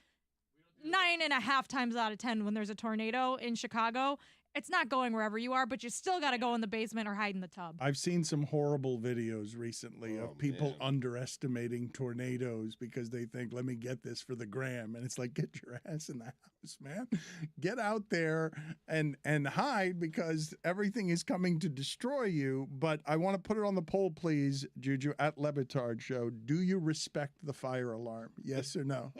9.5 times out of 10 when there's a tornado in Chicago, it's not going wherever you are, but you still got to go in the basement or hide in the tub. I've seen some horrible videos recently of people underestimating tornadoes because they think, let me get this for the gram. And it's like, get your ass in the house, man. Get out there and hide because everything is coming to destroy you. But I want to put it on the poll, please, Juju, at Le Batard Show. Do you respect the fire alarm? Yes or no?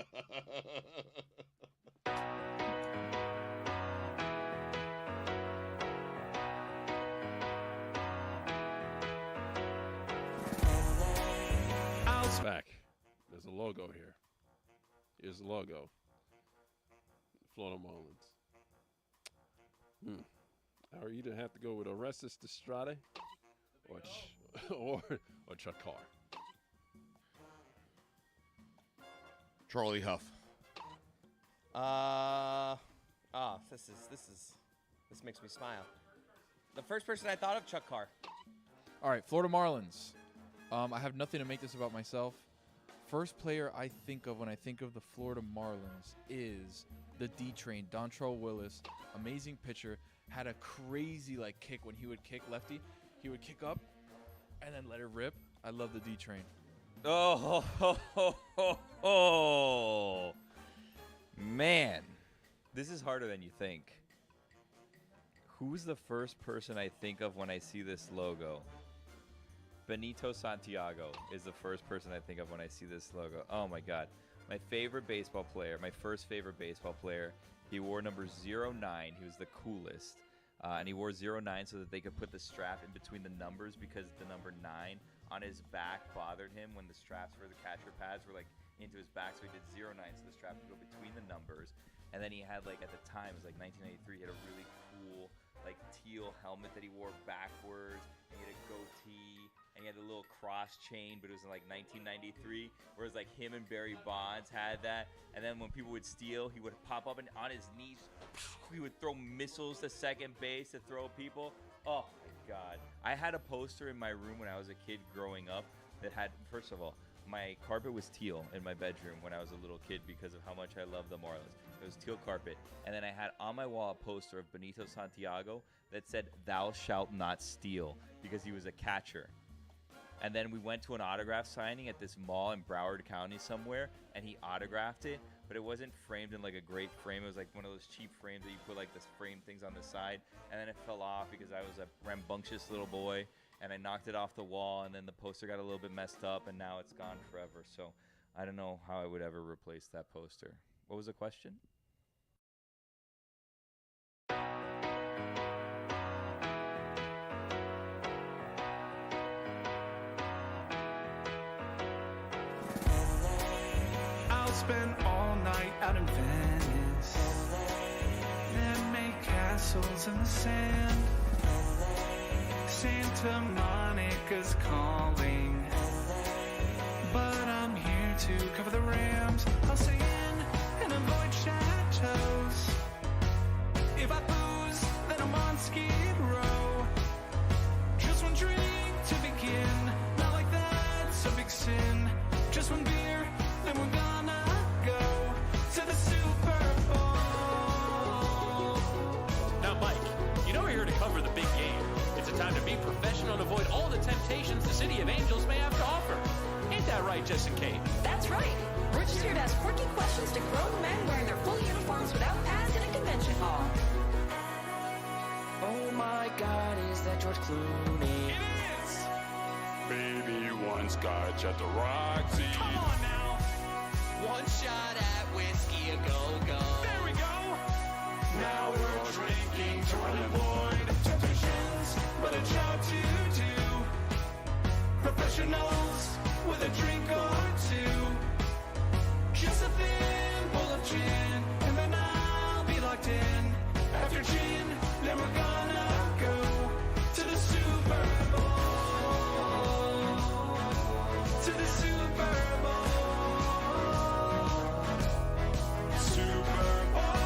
Back. There's a logo here. Here's the logo. Florida Marlins. Are you to have to go with Orestes Destrade or Chuck Carr? Charlie Huff. This makes me smile. The first person I thought of, Chuck Carr. All right, Florida Marlins. I have nothing to make this about myself. First player I think of when I think of the Florida Marlins is the D-Train, Dontrelle Willis. Amazing pitcher. Had a crazy kick when he would kick lefty. He would kick up and then let it rip. I love the D-Train. Oh, man. This is harder than you think. Who's the first person I think of when I see this logo? Benito Santiago is the first person I think of when I see this logo. Oh, my God. My favorite baseball player, my first favorite baseball player, he wore number 09. He was the coolest. And he wore 09 so that they could put the strap in between the numbers because the number 9 on his back bothered him when the straps for the catcher pads were like into his back. So he did 09 so the strap would go between the numbers. And then he had like, at the time, it was like 1993, he had a really cool like teal helmet that he wore backwards. And he had a goatee. And he had a little cross chain, but it was in like 1993. Whereas like him and Barry Bonds had that. And then when people would steal, he would pop up and on his knees, he would throw missiles to second base to throw people. Oh my God. I had a poster in my room when I was a kid growing up that had, first of all, my carpet was teal in my bedroom when I was a little kid because of how much I love the Marlins. It was teal carpet. And then I had on my wall a poster of Benito Santiago that said, "Thou shalt not steal," because he was a catcher. And then we went to an autograph signing at this mall in Broward County somewhere, and he autographed it, but it wasn't framed in like a great frame. It was like one of those cheap frames that you put like this frame things on the side, and then it fell off because I was a rambunctious little boy, and I knocked it off the wall, and then the poster got a little bit messed up, and now it's gone forever. So I don't know how I would ever replace that poster. What was the question? I'll spend all night out in Venice, then make castles in the sand. Santa Monica's calling, but I'm here to cover the Rams. I'll stay in and avoid chateaus. If I booze, then I'm on Skid Row. Just one drink to begin, not like that's a big sin. Just one beer, then we're gonna go to the Super Bowl. Now, Mike, you know we're here to cover the big game. It's a time to be professional and avoid all the temptations the City of Angels may have to offer. Ain't that right, Jess and Kate? That's right. We're just here to ask quirky questions to grown men wearing their full uniforms without pads in a convention hall. Oh my God, is that George Clooney? It is! Baby, one scotch at the Roxy. Come on now! One shot at whiskey, a go-go. There we go! Now we're drinking to avoid temptations, but a job to do. Professionals with a drink or two. Just a thin bowl of gin, and then I'll be locked in. After gin, then we're gonna go to the Super Bowl. To the Super Bowl. Super Bowl.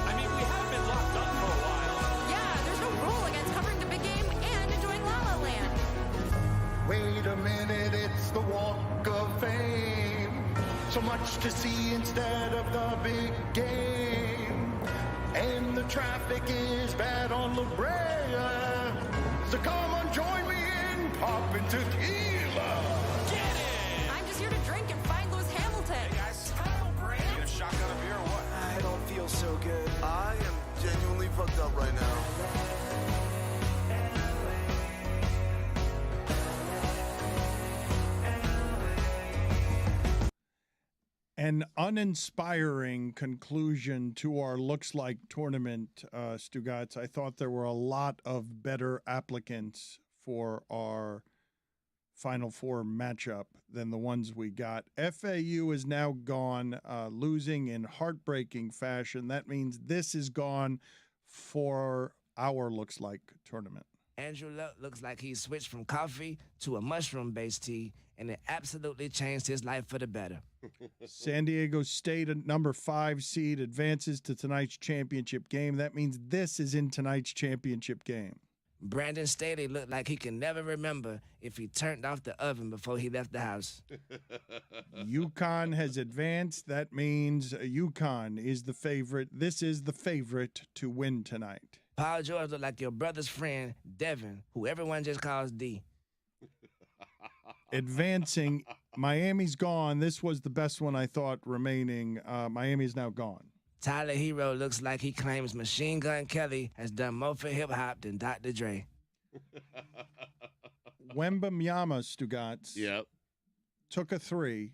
I mean, we have been locked up for a while. Yeah, there's no rule against covering the big game and enjoying La La Land. Wait a minute, it's the Walk of Fame. So much to see instead of the big game. And the traffic is bad on La Brea. So come on, join me in popping tequila. Get it! I'm just here to drink and find Lewis Hamilton. Hey guys, need a shotgun of beer or what? I don't feel so good. I am genuinely fucked up right now. An uninspiring conclusion to our Looks Like tournament, Stugotz. I thought there were a lot of better applicants for our Final Four matchup than the ones we got. FAU is now gone, losing in heartbreaking fashion. That means this is gone for our Looks Like tournament. Andrew Luck looks like he switched from coffee to a mushroom-based tea, and it absolutely changed his life for the better. San Diego State, a number 5 seed, advances to tonight's championship game. That means this is in tonight's championship game. Brandon Staley looked like he can never remember if he turned off the oven before he left the house. UConn has advanced. That means UConn is the favorite. This is the favorite to win tonight. Paul George looked like your brother's friend, Devin, who everyone just calls D. Advancing, Miami's gone. This was the best one I thought remaining. Miami's now gone. Tyler Hero looks like he claims Machine Gun Kelly has done more for hip-hop than Dr. Dre. Wembanyama, Stugotz. Yep. Took a 3,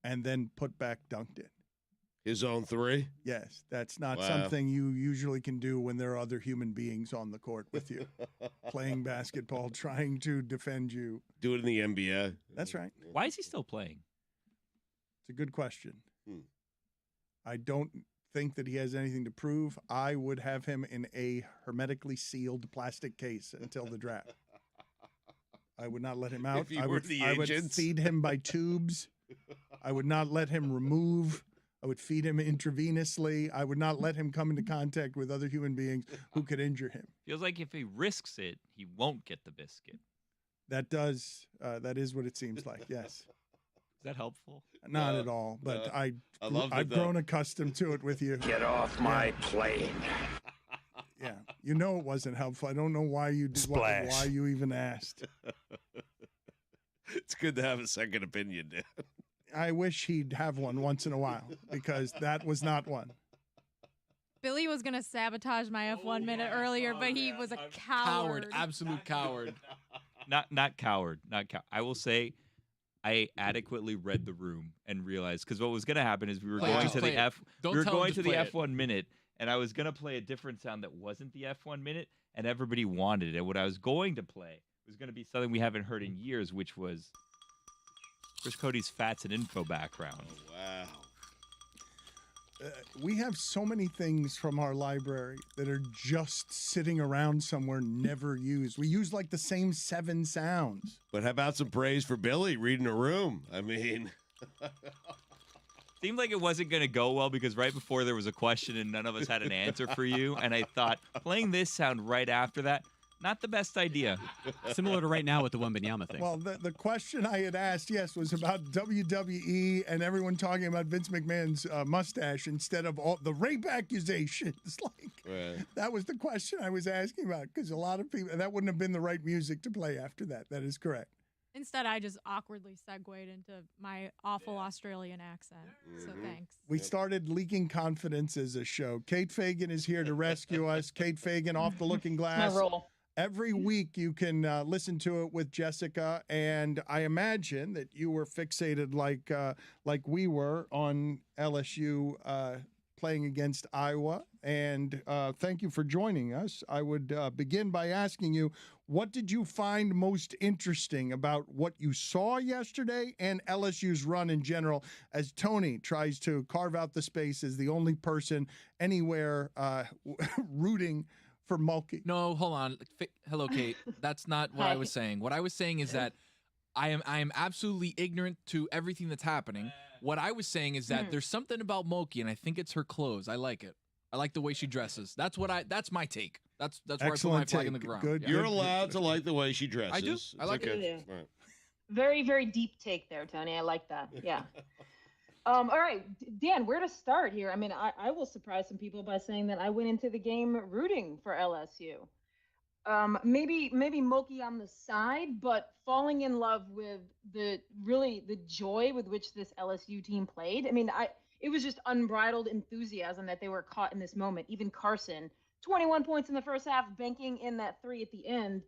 and then put back dunked it. His own three? Yes, that's not Wow. something you usually can do when there are other human beings on the court with you, playing basketball, trying to defend you. Do it in the NBA. That's right. Why is he still playing? It's a good question. I don't think that he has anything to prove. I would have him in a hermetically sealed plastic case until the draft. I would not let him out. If you were the I would agents. feed him by tubes. I would not let him remove. I would feed him intravenously. I would not let him come into contact with other human beings who could injure him. Feels like if he risks it, he won't get the biscuit. That is what it seems like. Yes. Is that helpful? Not at all, but I love I've grown accustomed to it with you. Get off my plane. Yeah, you know it wasn't helpful. I don't know why you did why you even asked. It's good to have a second opinion, Dan. I wish he'd have one once in a while because that was not one. Billy was going to sabotage my F1 minute earlier, but he was a coward. Absolute coward. Not coward. I will say I adequately read the room and realized because what was going to happen is we were going to the F1 minute, and I was going to play a different sound that wasn't the F1 minute, and everybody wanted it. And what I was going to play was going to be something we haven't heard in years, which was Chris Cody's Facts and Info background. Oh, wow. We have so many things from our library that are just sitting around somewhere, never used. We use like the same 7 sounds. But how about some praise for Billy reading a room? I mean, Seemed like it wasn't going to go well because right before there was a question and none of us had an answer for you. And I thought playing this sound right after that, not the best idea. Similar to right now with the Wembanyama thing. Well, the question I had asked, yes, was about WWE and everyone talking about Vince McMahon's mustache instead of all the rape accusations. That was the question I was asking about because a lot of people, that wouldn't have been the right music to play after that. That is correct. Instead, I just awkwardly segued into my awful Australian accent. So thanks. We started leaking confidence as a show. Kate Fagan is here to rescue us. Kate Fagan off the looking glass. My role. Every week you can listen to it with Jessica, and I imagine that you were fixated like we were on LSU playing against Iowa. And thank you for joining us. I would begin by asking you, what did you find most interesting about what you saw yesterday and LSU's run in general as Tony tries to carve out the space as the only person anywhere rooting for Mulkey? No, hold on. Hello, Kate. That's not what I was saying. What I was saying is that I am absolutely ignorant to everything that's happening. What I was saying is that there's something about Mulkey, and I think it's her clothes. I like it. I like the way she dresses. That's my take. That's where I put my flag in the ground. Good. Yeah. You're allowed to like the way she dresses. I do. I like okay. it. All right. Very, very deep take there, Tony. I like that. Yeah. All right, Dan, where to start here? I mean, I will surprise some people by saying that I went into the game rooting for LSU. Maybe Mulkey on the side, but falling in love with the joy with which this LSU team played. I mean, it was just unbridled enthusiasm that they were caught in this moment. Even Carson, 21 points in the first half, banking in that 3 at the end.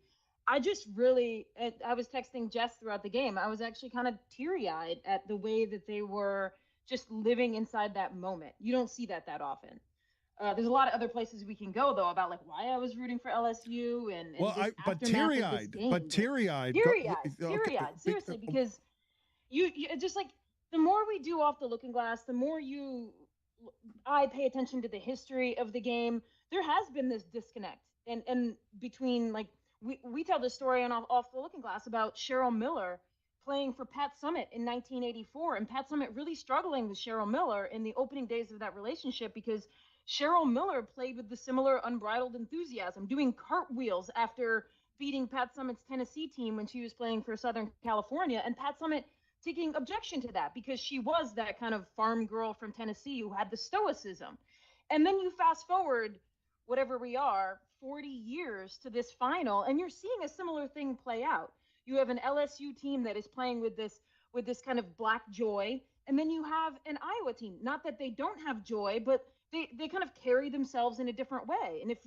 I was texting Jess throughout the game. I was actually kind of teary-eyed at the way that they were just living inside that moment. You don't see that often. There's a lot of other places we can go, though, about like why I was rooting for LSU and teary-eyed. Teary-eyed, seriously, because you just like the more we do off the looking glass, the more I pay attention to the history of the game. There has been this disconnect and between like we tell this story on off the looking glass about Cheryl Miller playing for Pat Summitt in 1984, and Pat Summitt really struggling with Cheryl Miller in the opening days of that relationship because Cheryl Miller played with the similar unbridled enthusiasm, doing cartwheels after beating Pat Summitt's Tennessee team when she was playing for Southern California, and Pat Summitt taking objection to that because she was that kind of farm girl from Tennessee who had the stoicism. And then you fast forward, whatever we are, 40 years to this final, and you're seeing a similar thing play out. You have an LSU team that is playing with this kind of black joy, and then you have an Iowa team. Not that they don't have joy, but they kind of carry themselves in a different way. And if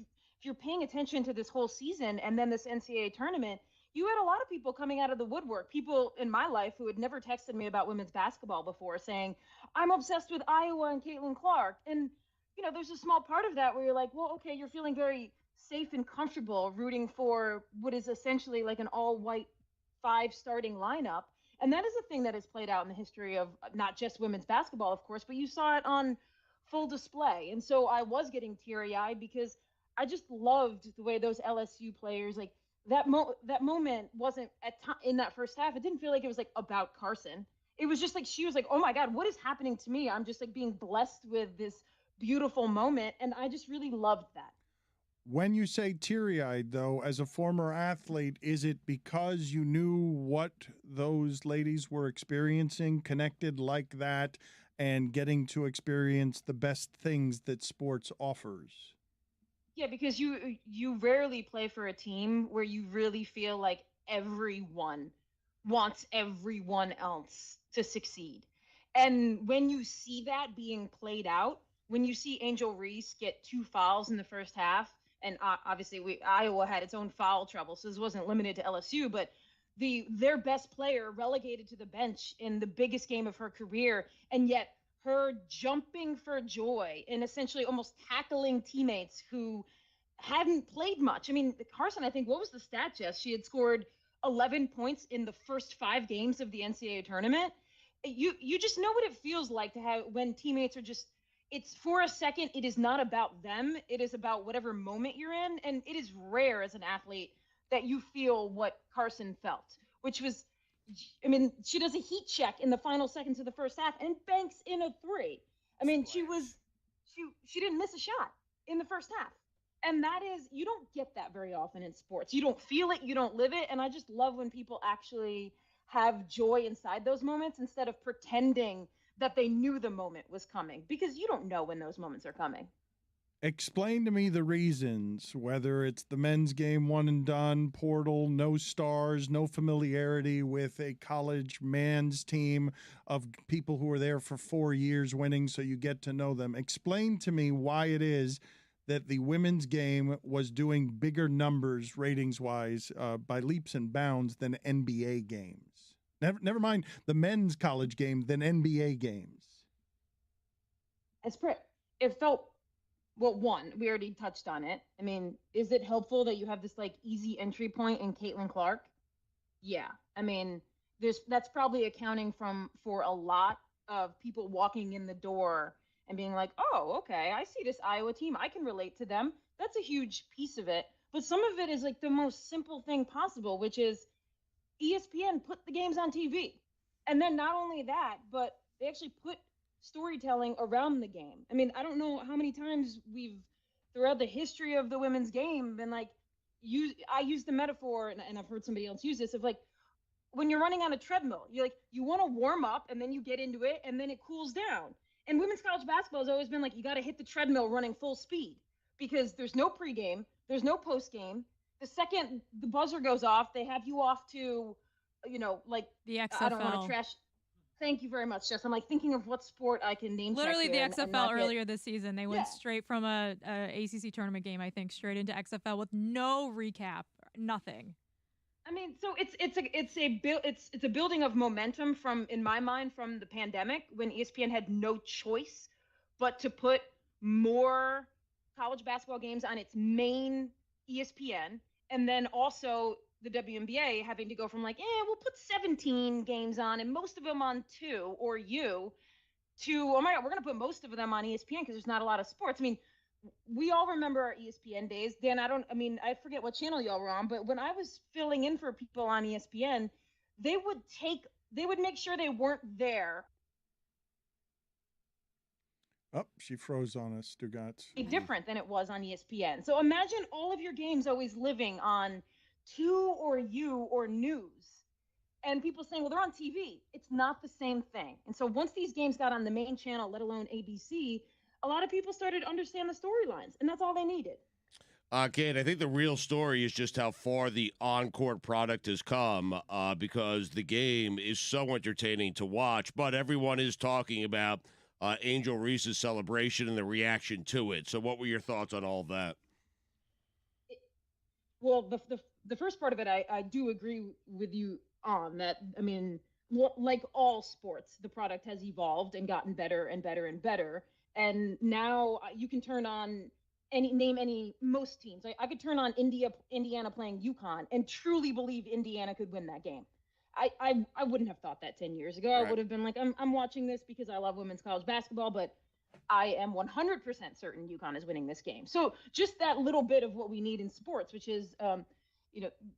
you're paying attention to this whole season and then this NCAA tournament, you had a lot of people coming out of the woodwork, people in my life who had never texted me about women's basketball before, saying, I'm obsessed with Iowa and Caitlin Clark. And, there's a small part of that where you're like, well, okay, you're feeling very safe and comfortable rooting for what is essentially like an all-white 5 starting lineup. And that is a thing that has played out in the history of not just women's basketball, of course, but you saw it on full display. And so I was getting teary-eyed because I just loved the way those LSU players, like that moment wasn't in that first half. It didn't feel like it was like about Carson. It was just like she was like, oh my God, what is happening to me? I'm just like being blessed with this beautiful moment. And I just really loved that. When you say teary-eyed, though, as a former athlete, is it because you knew what those ladies were experiencing, connected like that, and getting to experience the best things that sports offers? Yeah, because you rarely play for a team where you really feel like everyone wants everyone else to succeed. And when you see that being played out, when you see Angel Reese get 2 fouls in the first half, and obviously Iowa had its own foul trouble, so this wasn't limited to LSU, but their best player relegated to the bench in the biggest game of her career, and yet her jumping for joy and essentially almost tackling teammates who hadn't played much. I mean, Carson, I think, what was the stat, Jess? She had scored 11 points in the first 5 games of the NCAA tournament. You just know what it feels like to have when teammates are just, it's for a second, it is not about them. It is about whatever moment you're in. And it is rare as an athlete that you feel what Carson felt, which was, I mean, she does a heat check in the final seconds of the first half and banks in a 3. I mean, she didn't miss a shot in the first half. And that is, you don't get that very often in sports. You don't feel it, you don't live it. And I just love when people actually have joy inside those moments instead of pretending that they knew the moment was coming, because you don't know when those moments are coming. Explain to me the reasons, whether it's the men's game one and done, portal, no stars, no familiarity with a college man's team of people who are there for 4 years winning, so you get to know them. Explain to me why it is that the women's game was doing bigger numbers ratings-wise by leaps and bounds than NBA games. Never mind the men's college game than NBA games. It felt, well, one, we already touched on it. I mean, is it helpful that you have this like easy entry point in Caitlin Clark? Yeah. I mean, that's probably accounting for a lot of people walking in the door and being like, oh, okay, I see this Iowa team. I can relate to them. That's a huge piece of it. But some of it is like the most simple thing possible, which is ESPN put the games on TV. And then not only that, but they actually put storytelling around the game. I mean, I don't know how many times we've, throughout the history of the women's game, been like, I use the metaphor, and I've heard somebody else use this, of like, when you're running on a treadmill, you want to warm up and then you get into it and then it cools down. And women's college basketball has always been like, you got to hit the treadmill running full speed because there's no pregame, there's no postgame. The second the buzzer goes off, they have you off to, like the XFL. I don't want to trash. Thank you very much, Jess. I'm like thinking of what sport I can name. Literally, the XFL earlier this season, they went straight from a ACC tournament game, I think, straight into XFL with no recap, nothing. I mean, so it's a building of momentum from, in my mind, from the pandemic when ESPN had no choice but to put more college basketball games on its main ESPN, and then also the WNBA having to go from like, we'll put 17 games on and most of them on 2 or U to, oh my God, we're going to put most of them on ESPN because there's not a lot of sports. I mean, we all remember our ESPN days. Dan, I forget what channel y'all were on, but when I was filling in for people on ESPN, they would make sure they weren't there. Oh, she froze on us, Stugotz. Different than it was on ESPN. So imagine all of your games always living on 2 or U or news. And people saying, well, they're on TV. It's not the same thing. And so once these games got on the main channel, let alone ABC, a lot of people started to understand the storylines, and that's all they needed. Kate, I think the real story is just how far the on-court product has come because the game is so entertaining to watch, but everyone is talking about Angel Reese's celebration and the reaction to it. So what were your thoughts on all that? Well, the first part of it, I do agree with you on that. I mean, like all sports, the product has evolved and gotten better and better and better. And now you can turn on most teams. I could turn on Indiana playing UConn and truly believe Indiana could win that game. I wouldn't have thought that 10 years ago. Right. I would have been like, I'm watching this because I love women's college basketball, but I am 100% certain UConn is winning this game. So just that little bit of what we need in sports, which is,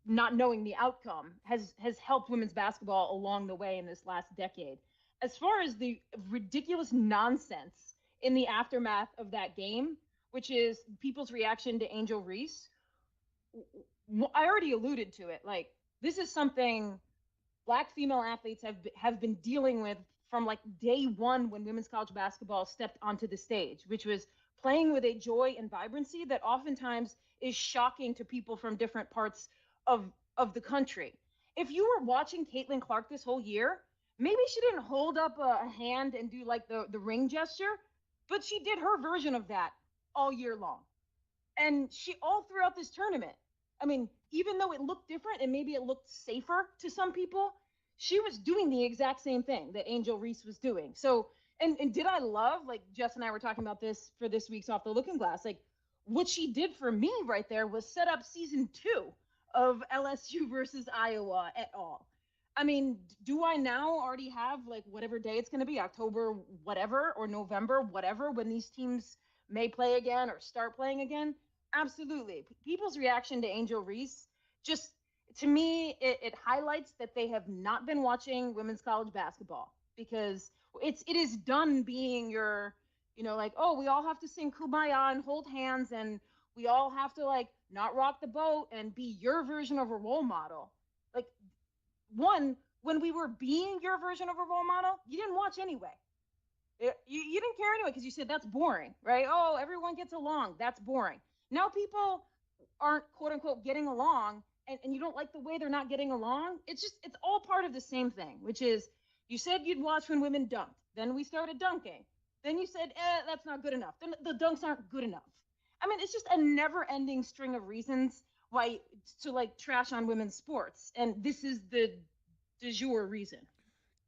not knowing the outcome, has helped women's basketball along the way in this last decade. As far as the ridiculous nonsense in the aftermath of that game, which is people's reaction to Angel Reese, I already alluded to it. Like, this is something Black female athletes have been dealing with from like day one when women's college basketball stepped onto the stage, which was playing with a joy and vibrancy that oftentimes is shocking to people from different parts of the country. If you were watching Caitlin Clark this whole year, maybe she didn't hold up a hand and do like the ring gesture, but she did her version of that all year long. And she all throughout this tournament, I mean, even though it looked different and maybe it looked safer to some people, she was doing the exact same thing that Angel Reese was doing. So, and did I love, like Jess and I were talking about this for this week's Off the Looking Glass, like what she did for me right there was set up season 2 of LSU versus Iowa et al. I mean, do I now already have like whatever day it's going to be, October whatever or November whatever, when these teams may play again or start playing again? Absolutely. People's reaction to Angel Reese, just to me, it highlights that they have not been watching women's college basketball, because it is done being your, like, oh, we all have to sing Kumbaya and hold hands, and we all have to like not rock the boat and be your version of a role model. Like, one, when we were being your version of a role model, you didn't watch anyway. You didn't care anyway because you said that's boring, right? Oh, everyone gets along. That's boring. Now people aren't, quote unquote, getting along, and you don't like the way they're not getting along. It's all part of the same thing, which is you said you'd watch when women dunked. Then we started dunking. Then you said, that's not good enough. Then the dunks aren't good enough. I mean, it's just a never-ending string of reasons why to like trash on women's sports. And this is the de jour reason.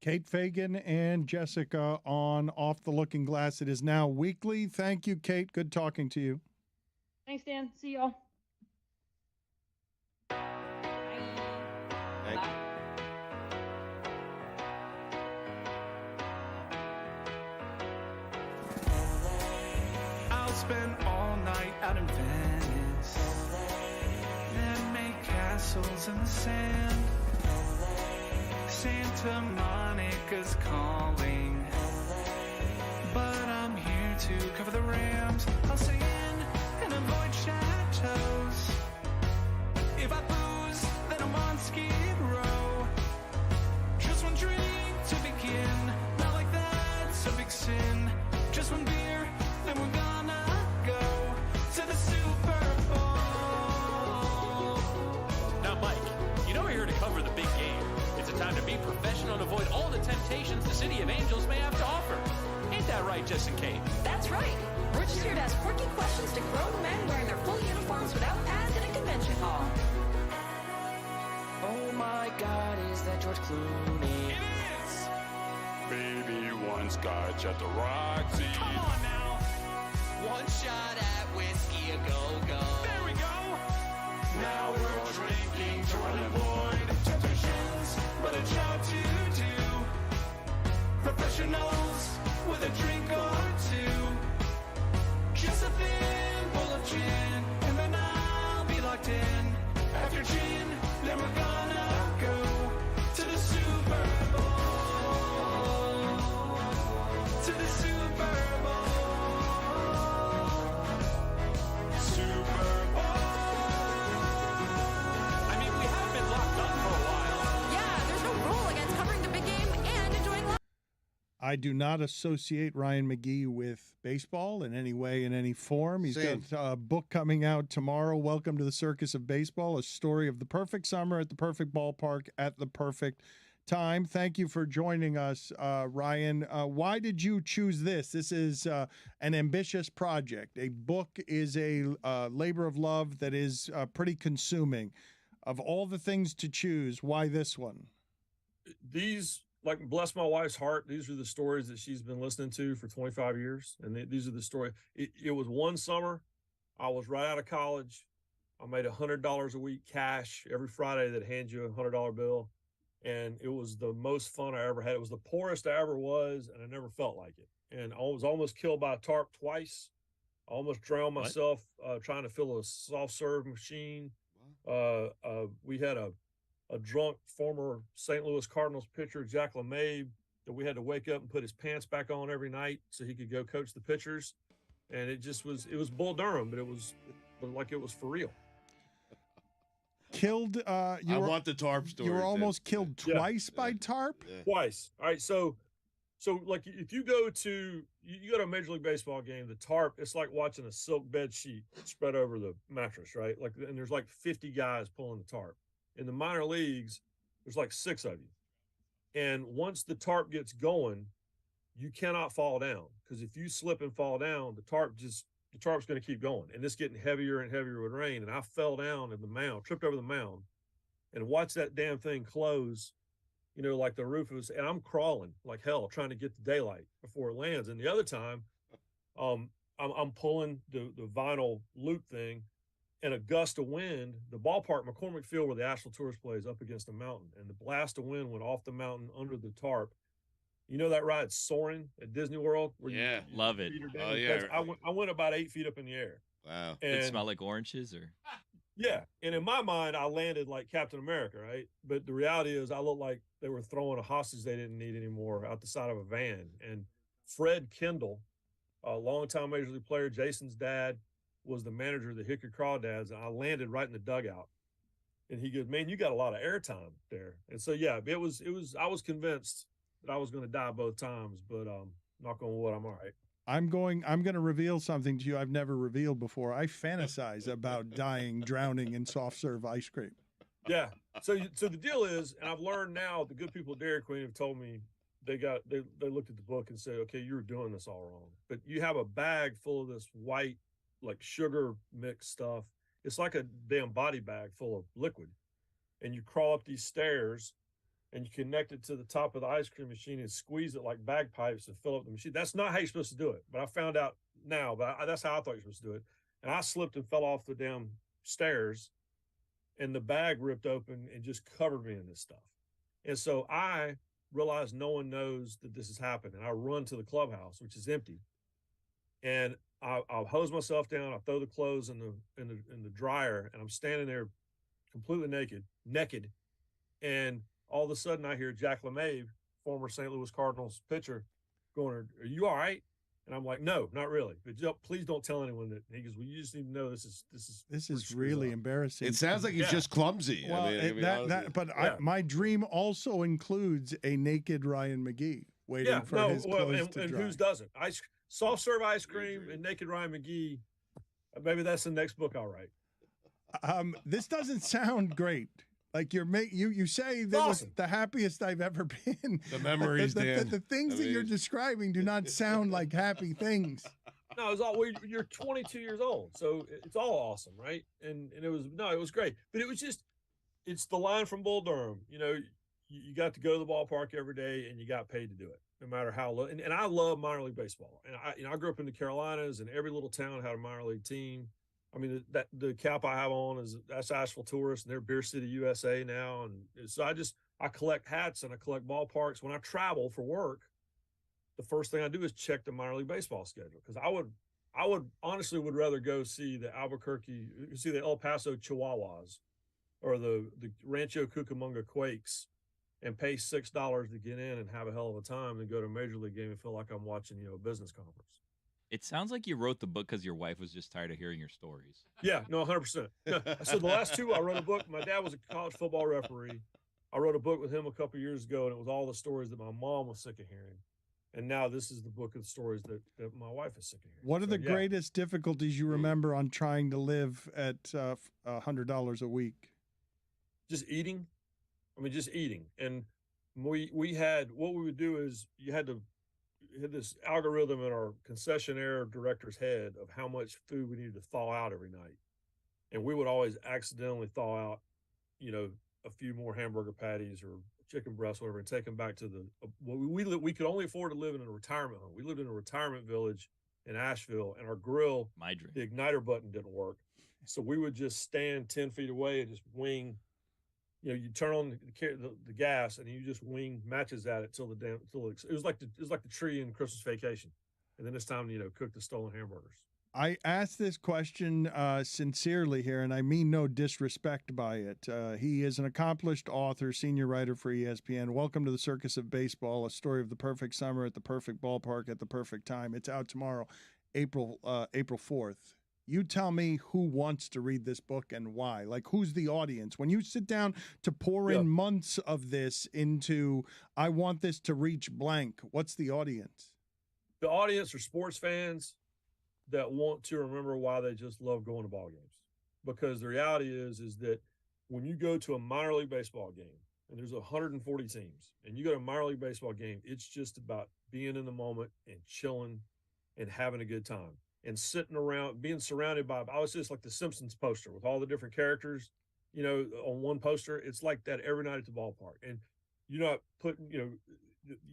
Kate Fagan and Jessica on Off the Looking Glass. It is now weekly. Thank you, Kate. Good talking to you. Thanks, Dan. See y'all. Thank you. I'll spend all night out in Venice, then make castles in the sand. Santa Monica's calling, but I'm here to cover the Rams. I'll stay in and avoid chateaus. If I booze, then I'm on Skid Row. Just one drink to begin, not like that's a big sin. Just one beer, then we're gonna go to the Super Bowl. Now, Mike, we're here to cover the big game. It's a time to be professional and avoid all the temptations the City of Angels may have to offer. Ain't that right, Jess and Kate? That's right. We're just here to ask quirky questions to grown men wearing their full uniforms without pads in a convention hall. Oh my God, is that George Clooney? It is! Baby, one scotch at the Roxy. Come on now! One shot at whiskey, a go-go. There we go! Now we're all drinking, trying to avoid temptations, But a job to do. Professionals with a drink or two. Just a thimble of gin, and then I'll be locked in. After gin, then we're gonna go to the Super Bowl. To the Super Bowl. Super Bowl. I mean, we have been locked up for a while. Yeah, there's no rule against covering the big game and enjoying life. I do not associate Ryan McGee with baseball in any way, in any form. He's Same. got a book coming out tomorrow, Welcome to the Circus of Baseball, a story of the perfect summer at the perfect ballpark at the perfect time. Thank you for joining us, Ryan. Why did you choose this? This is an ambitious project. A book is a labor of love that is pretty consuming. Of all the things to choose, why this one? These, like, bless my wife's heart, these are the stories that she's been listening to for 25 years. And these are the stories. It was one summer. I was right out of college. I made $100 a week cash every Friday that hands you a $100 bill. And it was the most fun I ever had. It was the poorest I ever was, and I never felt like it. And I was almost killed by a tarp twice. I almost drowned myself trying to fill a soft serve machine. We had a drunk former St. Louis Cardinals pitcher, Jack LeMay, that we had to wake up and put his pants back on every night so he could go coach the pitchers. And it was Bull Durham, but it was for real. Killed. I want the tarp story. You were almost killed twice by tarp? Yeah. Twice. All right. So like if you go to a Major League Baseball game, the tarp, it's like watching a silk bed sheet spread over the mattress, right? Like, and there's like 50 guys pulling the tarp. In the minor leagues, there's like 6 of you. And once the tarp gets going, you cannot fall down, because if you slip and fall down, the tarp's going to keep going. And it's getting heavier and heavier with rain. And I fell down in the mound, tripped over the mound, and watched that damn thing close, like the roof was, and I'm crawling like hell trying to get the daylight before it lands. And the other time, I'm pulling the vinyl loop thing, and a gust of wind, the ballpark, McCormick Field, where the Asheville Tourist plays, up against a mountain, and the blast of wind went off the mountain under the tarp. You know that ride Soaring at Disney World? Where you love it. Oh, yeah. I went about 8 feet up in the air. Wow. Did it smell like oranges or? Yeah. And in my mind, I landed like Captain America, right? But the reality is I looked like they were throwing a hostage they didn't need anymore out the side of a van. And Fred Kendall, a longtime Major League player, Jason's dad, was the manager of the Hickory Crawdads. And I landed right in the dugout. And he goes, "Man, you got a lot of airtime there." And so, yeah, I was convinced that I was going to die both times, but knock on wood, I'm all right. I'm going to reveal something to you I've never revealed before. I fantasize about dying, drowning in soft serve ice cream. Yeah. So the deal is, and I've learned now, the good people at Dairy Queen have told me they looked at the book and said, "Okay, you're doing this all wrong." But you have a bag full of this white, like sugar mixed stuff. It's like a damn body bag full of liquid. And you crawl up these stairs and you connect it to the top of the ice cream machine and squeeze it like bagpipes and fill up the machine. That's not how you're supposed to do it. But I found out now, that's how I thought you're supposed to do it. And I slipped and fell off the damn stairs, and the bag ripped open and just covered me in this stuff. And so I realized no one knows that this has happened. And I run to the clubhouse, which is empty. And I'll hose myself down. I throw the clothes in the dryer, and I'm standing there completely naked. And all of a sudden I hear Jack LeMay, former St. Louis Cardinals pitcher, going, "Are you all right?" And I'm like, "No, not really. But please don't tell anyone that." He goes, "Well, you just need to know this is really embarrassing." It sounds like he's just clumsy. Well, my dream also includes a naked Ryan McGee waiting for his clothes to and dry. whose doesn't? Soft serve ice cream and naked Ryan McGee. Maybe that's the next book I'll write. This doesn't sound great. Like you say that was the happiest I've ever been. The memories, Dan. The things that you're describing do not sound like happy things. No, it's all. You're 22 years old, so it's all awesome, right? And it was great. But it's the line from Bull Durham. You got to go to the ballpark every day, and you got paid to do it, no matter how low. And I love minor league baseball. And I grew up in the Carolinas, and every little town had a minor league team. I mean, the cap I have on that's Asheville Tourist, and they're Beer City USA now. And so I collect hats and I collect ballparks. When I travel for work, the first thing I do is check the minor league baseball schedule, because I would honestly would rather go see the El Paso Chihuahuas or the Rancho Cucamonga Quakes and pay $6 to get in and have a hell of a time than go to a major league game and feel like I'm watching a business conference. It sounds like you wrote the book because your wife was just tired of hearing your stories. Yeah, no, 100%. Yeah. So the last two, I wrote a book. My dad was a college football referee. I wrote a book with him a couple years ago, and it was all the stories that my mom was sick of hearing. And now this is the book of stories that my wife is sick of hearing. What are the greatest difficulties you remember on trying to live at $100 a week? Just eating. Just eating. And we had, what we would do is you had this algorithm in our concessionaire director's head of how much food we needed to thaw out every night. And we would always accidentally thaw out a few more hamburger patties or chicken breasts, whatever, and take them back to the. We could only afford to live in a retirement home. We lived in a retirement village in Asheville, and our grill, my dream, the igniter button didn't work, so we would just stand 10 feet away and just wing. You turn on the gas and you just wing matches at it till it was like the tree in Christmas Vacation, and then it's time to cook the stolen hamburgers. I asked this question sincerely here, and I mean no disrespect by it. He is an accomplished author, senior writer for ESPN. Welcome to the Circus of Baseball, a story of the perfect summer at the perfect ballpark at the perfect time. It's out tomorrow, April 4th. You tell me who wants to read this book and why. Like, who's the audience? When you sit down to pour in months of this into, I want this to reach blank, what's the audience? The audience are sports fans that want to remember why they just love going to ball games. Because the reality is that when you go to a minor league baseball game, and there's 140 teams, and you go to a minor league baseball game, it's just about being in the moment and chilling and having a good time. And sitting around, being surrounded by, I was just like the Simpsons poster with all the different characters, on one poster. It's like that every night at the ballpark. And you're not putting,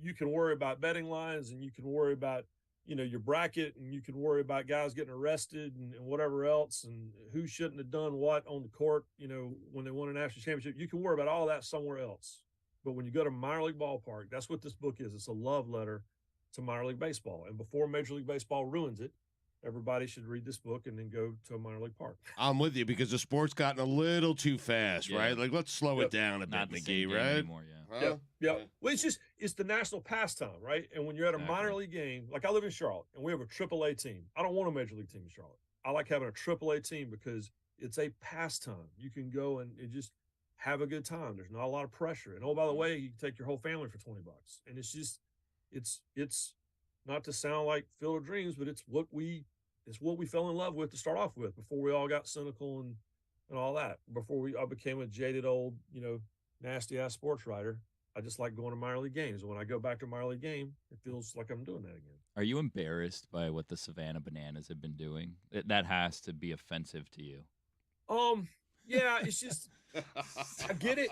you can worry about betting lines, and you can worry about, your bracket, and you can worry about guys getting arrested and whatever else, and who shouldn't have done what on the court, when they won a national championship. You can worry about all that somewhere else. But when you go to minor league ballpark, that's what this book is. It's a love letter to minor league baseball. And before Major League Baseball ruins it, everybody should read this book and then go to a minor league park. I'm with you, because the sport's gotten a little too fast, right? Like, let's slow it down a bit, McGee, right? Anymore, Huh? Yeah. Well, it's the national pastime, right? And when you're at a minor league game, like I live in Charlotte, and we have a AAA team. I don't want a major league team in Charlotte. I like having a AAA team because it's a pastime. You can go and just have a good time. There's not a lot of pressure. And oh, by the way, you can take your whole family for $20. And it's just, it's not to sound like Field of Dreams, but it's what we fell in love with to start off with before we all got cynical and all that. Before I became a jaded old, nasty ass sports writer. I just like going to minor league games. When I go back to a minor league game, it feels like I'm doing that again. Are you embarrassed by what the Savannah Bananas have been doing? That has to be offensive to you. Yeah, it's just, I get it,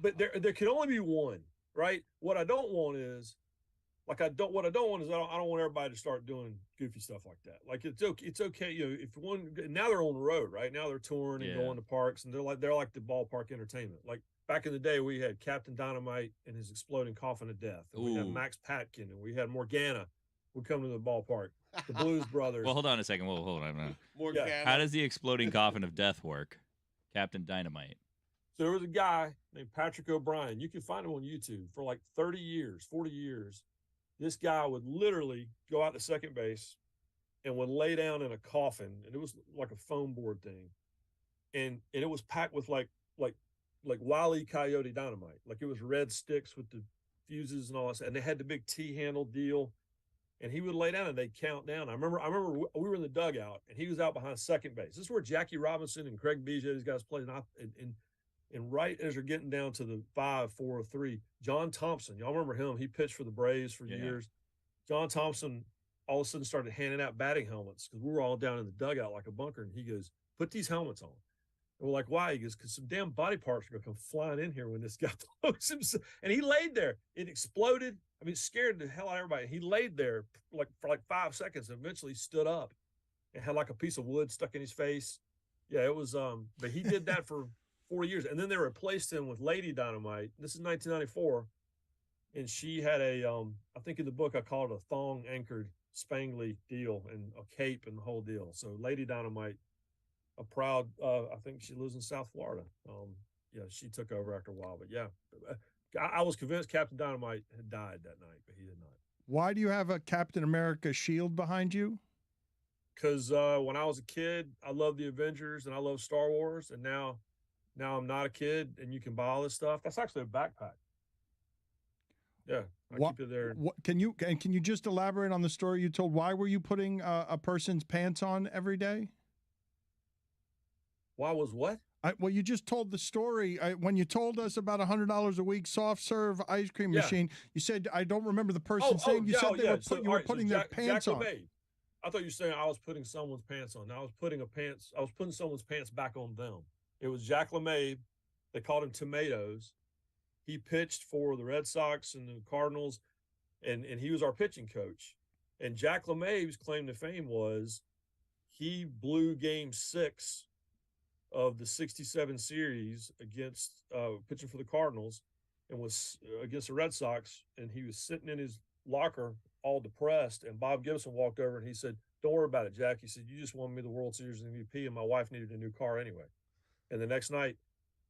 but there can only be one, right? What I don't want is, I don't want everybody to start doing goofy stuff like that. Like it's okay, if now they're on the road, right? Now they're touring and going to parks, and they're like the ballpark entertainment. Like back in the day, we had Captain Dynamite and his exploding coffin of death, and we had Max Patkin, and we had Morgana would come to the ballpark. The Blues Brothers. Well, hold on a second. Hold on. Morgana. How does the exploding coffin of death work? Captain Dynamite. So there was a guy named Patrick O'Brien. You can find him on YouTube for like 30 years, 40 years. This guy would literally go out to second base and would lay down in a coffin, and it was like a foam board thing, and it was packed with like Wile E. Coyote dynamite. Like it was red sticks with the fuses and all that, and they had the big T-handle deal. And he would lay down and they'd count down. I remember we were in the dugout and he was out behind second base. This is where Jackie Robinson and Craig Biggio, these guys played. And right as they're getting down to the 5, 4, 3, John Thompson, y'all remember him? He pitched for the Braves for years. John Thompson all of a sudden started handing out batting helmets because we were all down in the dugout like a bunker. And he goes, "Put these helmets on." And we're like, "Why?" He goes, "Because some damn body parts are going to come flying in here when this guy blows himself." And he laid there. It exploded. I mean, it scared the hell out of everybody. He laid there for 5 seconds and eventually stood up and had like a piece of wood stuck in his face. Yeah, it was, but he did that for 40 years. And then they replaced him with Lady Dynamite. This is 1994. And she had I think in the book, I call it a thong anchored spangly deal and a cape and the whole deal. So Lady Dynamite, a proud, I think she lives in South Florida. Yeah, she took over after a while, but yeah. I was convinced Captain Dynamite had died that night, but he did not. Why do you have a Captain America shield behind you? Because when I was a kid, I loved the Avengers and I love Star Wars. And now I'm not a kid and you can buy all this stuff. That's actually a backpack. Yeah, keep it there. Can you just elaborate on the story you told? Why were you putting a person's pants on every day? Why was what? Well, you just told the story when you told us about $100 a week soft serve ice cream machine. You said, I don't remember the person's name. You said you were putting their pants Jack on. LeBay. I thought you were saying I was putting someone's pants on. I was putting someone's pants back on them. It was Jack LeMay. They called him Tomatoes. He pitched for the Red Sox and the Cardinals, and he was our pitching coach. And Jack LeMahieu's claim to fame was he blew Game 6 of the 67 series against pitching for the Cardinals, and was against the Red Sox, and he was sitting in his locker all depressed, and Bob Gibson walked over and he said, "Don't worry about it, Jack." He said, "You just won me the World Series MVP, and my wife needed a new car anyway." And the next night,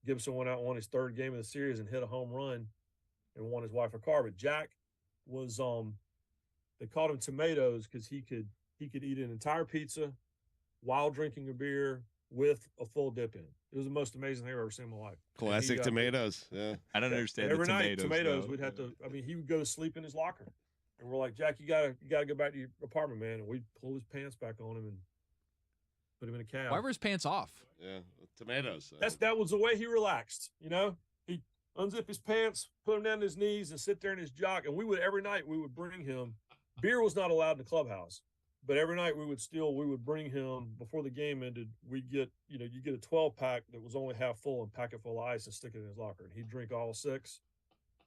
Gibson went out and won his third game of the series and hit a home run and won his wife a car. But Jack was they called him Tomatoes because he could eat an entire pizza while drinking a beer with a full dip in. It was the most amazing thing I've ever seen in my life. Classic Tomatoes. Yeah. I don't understand every the night tomatoes. we'd have to. I mean, he would go to sleep in his locker, and we're like, "Jack, you gotta go back to your apartment, man." And we'd pull his pants back on him and put him in a cab. Why were his pants off? Yeah, tomatoes. That was the way he relaxed. You know, he unzip his pants, put them down to his knees, and sit there in his jock. And we would every night we would bring him. Beer was not allowed in the clubhouse, but every night we would bring him before the game ended. We'd get you get a 12-pack that was only half full and pack it full of ice and stick it in his locker, and he'd drink all 6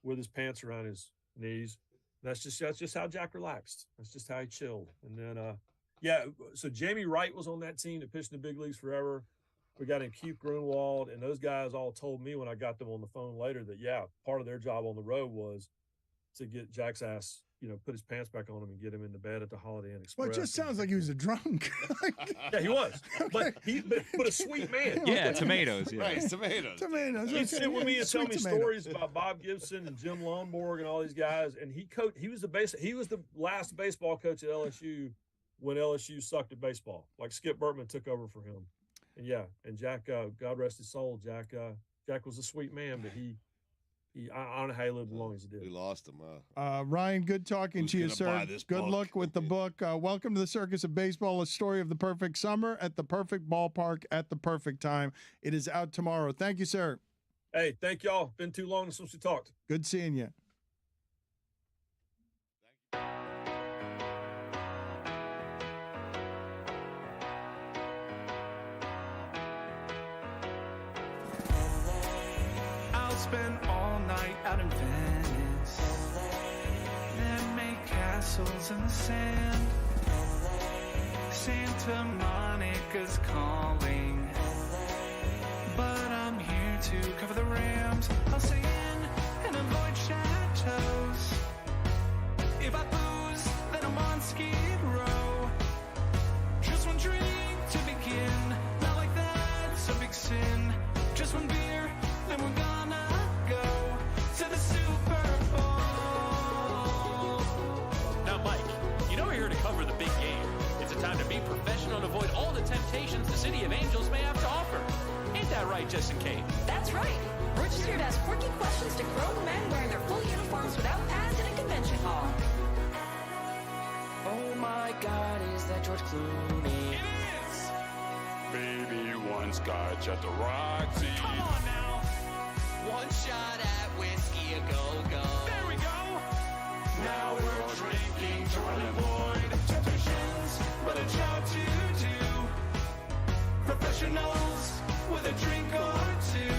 with his pants around his knees. That's just how Jack relaxed. That's just how he chilled. And then so Jamie Wright was on that team that pitched in the big leagues forever. We got in Keith Grunwald, and those guys all told me when I got them on the phone later that part of their job on the road was to get Jack's ass, put his pants back on him and get him into bed at the Holiday Inn Express. Well, it just sounds like he was a drunk. Yeah, he was, but a sweet man. Yeah, tomatoes. Yeah. Right, tomatoes. Tomatoes. He'd sit with me and tell me Sweet tomato. stories about Bob Gibson and Jim Lohnborg and all these guys. And he was the last baseball coach at LSU when LSU sucked at baseball. Like Skip Bertman took over for him. And Jack, God rest his soul, Jack was a sweet man, but I don't know how he lived as long as he did. We lost him. Ryan, good talking to you, gonna sir. buy this Good book? luck with the book. Welcome to the Circus of Baseball, a story of the perfect summer at the perfect ballpark at the perfect time. It is out tomorrow. Thank you, sir. Hey, thank y'all. Been too long since we talked. Good seeing you. I'll spend all night out in Venice, then make castles in the sand. Santa Monica's calling, but I'm here to cover the Rams. I'll stay in and avoid chateaus. If I booze, then I'm on Skid Row. Just one drink to begin, not like that's a big sin. Just one beer, then we're gonna go to the Super Bowl. Now, Mike, we're here to cover the big game. It's a time to be professional and avoid all the temptations the City of Angels may have to offer. Ain't that right, Jess and Kate? That's right. We're just here to ask quirky questions to grown men wearing their full uniforms without pads in a convention hall. Oh my God, is that George Clooney? It is! Baby, one scotch at the Roxy. Come on now! One shot at whiskey, a go-go. There we go! Now we're drinking to avoid temptations, but a job to do. Professionals with a drink or two.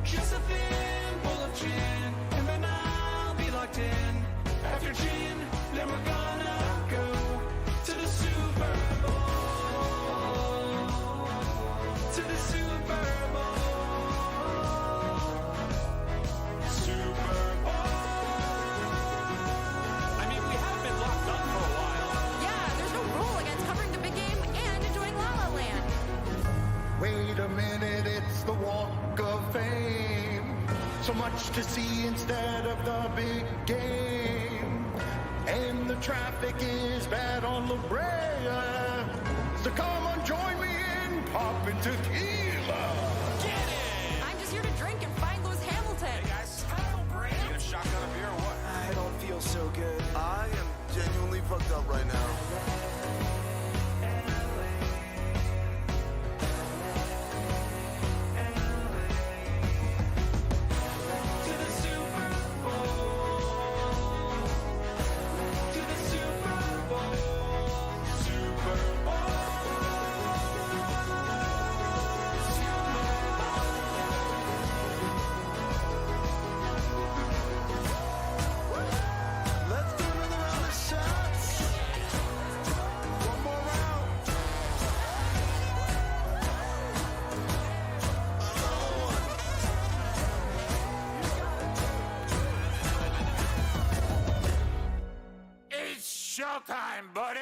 Just a thimble of gin, and then I'll be locked in. After gin, then we're gonna go to the Super Bowl. To the Super Bowl. Super Bowl. I mean, we have been locked up for a while. Yeah, there's no rule against covering the big game and enjoying La La Land. Wait a minute, it's the Walk of Fame. So much to see instead of the big game. And the traffic is bad on La Brea. So come on, join me in popping tequila. Get it! I'm just here to drink and find Lewis Hamilton. Hey guys, need a shotgun of beer or what? I don't feel so good. I am genuinely fucked up right now. To the Super Bowl. To the Super Bowl. Super Bowl. Super Bowl. time, buddy.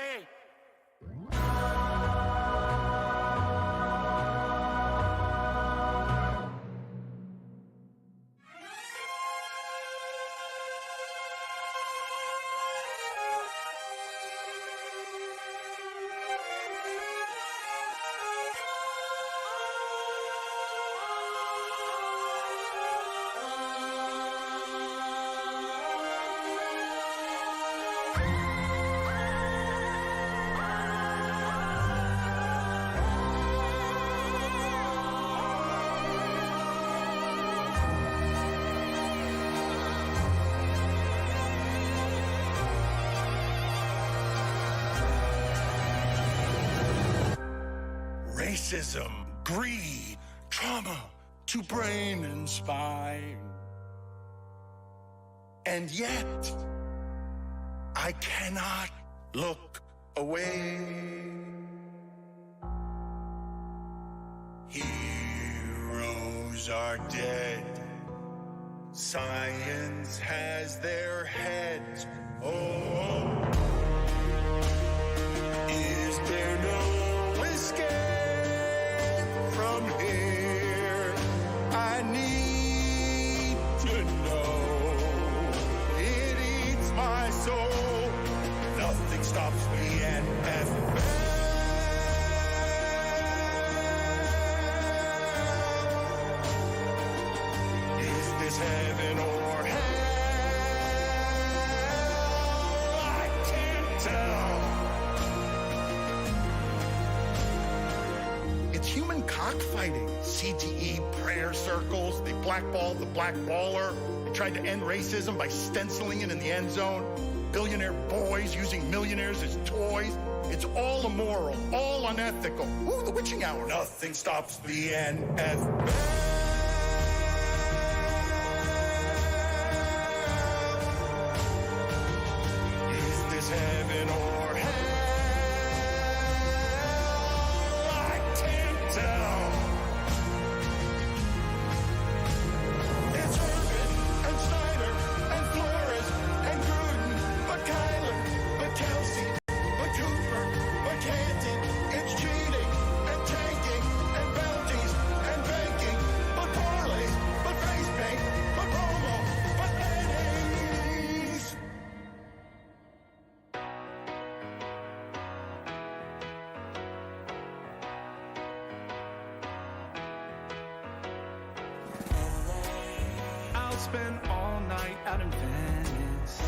Racism, greed, trauma to brain and spine. And yet, I cannot look away. Heroes are dead. Science has their heads. Oh, is there no escape from here? I need to know. It eats my soul. Nothing stops me and Is this heaven or hell? I can't tell. It's human cockfighting. CTE prayer circles. They blackballed the blackballer. They tried to end racism by stenciling it in the end zone. Billionaire boys using millionaires as toys. It's all immoral, all unethical. Ooh, the witching hour. Nothing stops the NFL. Is this heaven or hell? I can't tell. It's Urban and Snyder and Flores and Gruden, but Kyler, but Kelsey, but Cooper, but Canton. It's cheating and tanking and bounties and banking, but parlays, but face paint, but promo, but earnings. I'll spend all night out in Venice,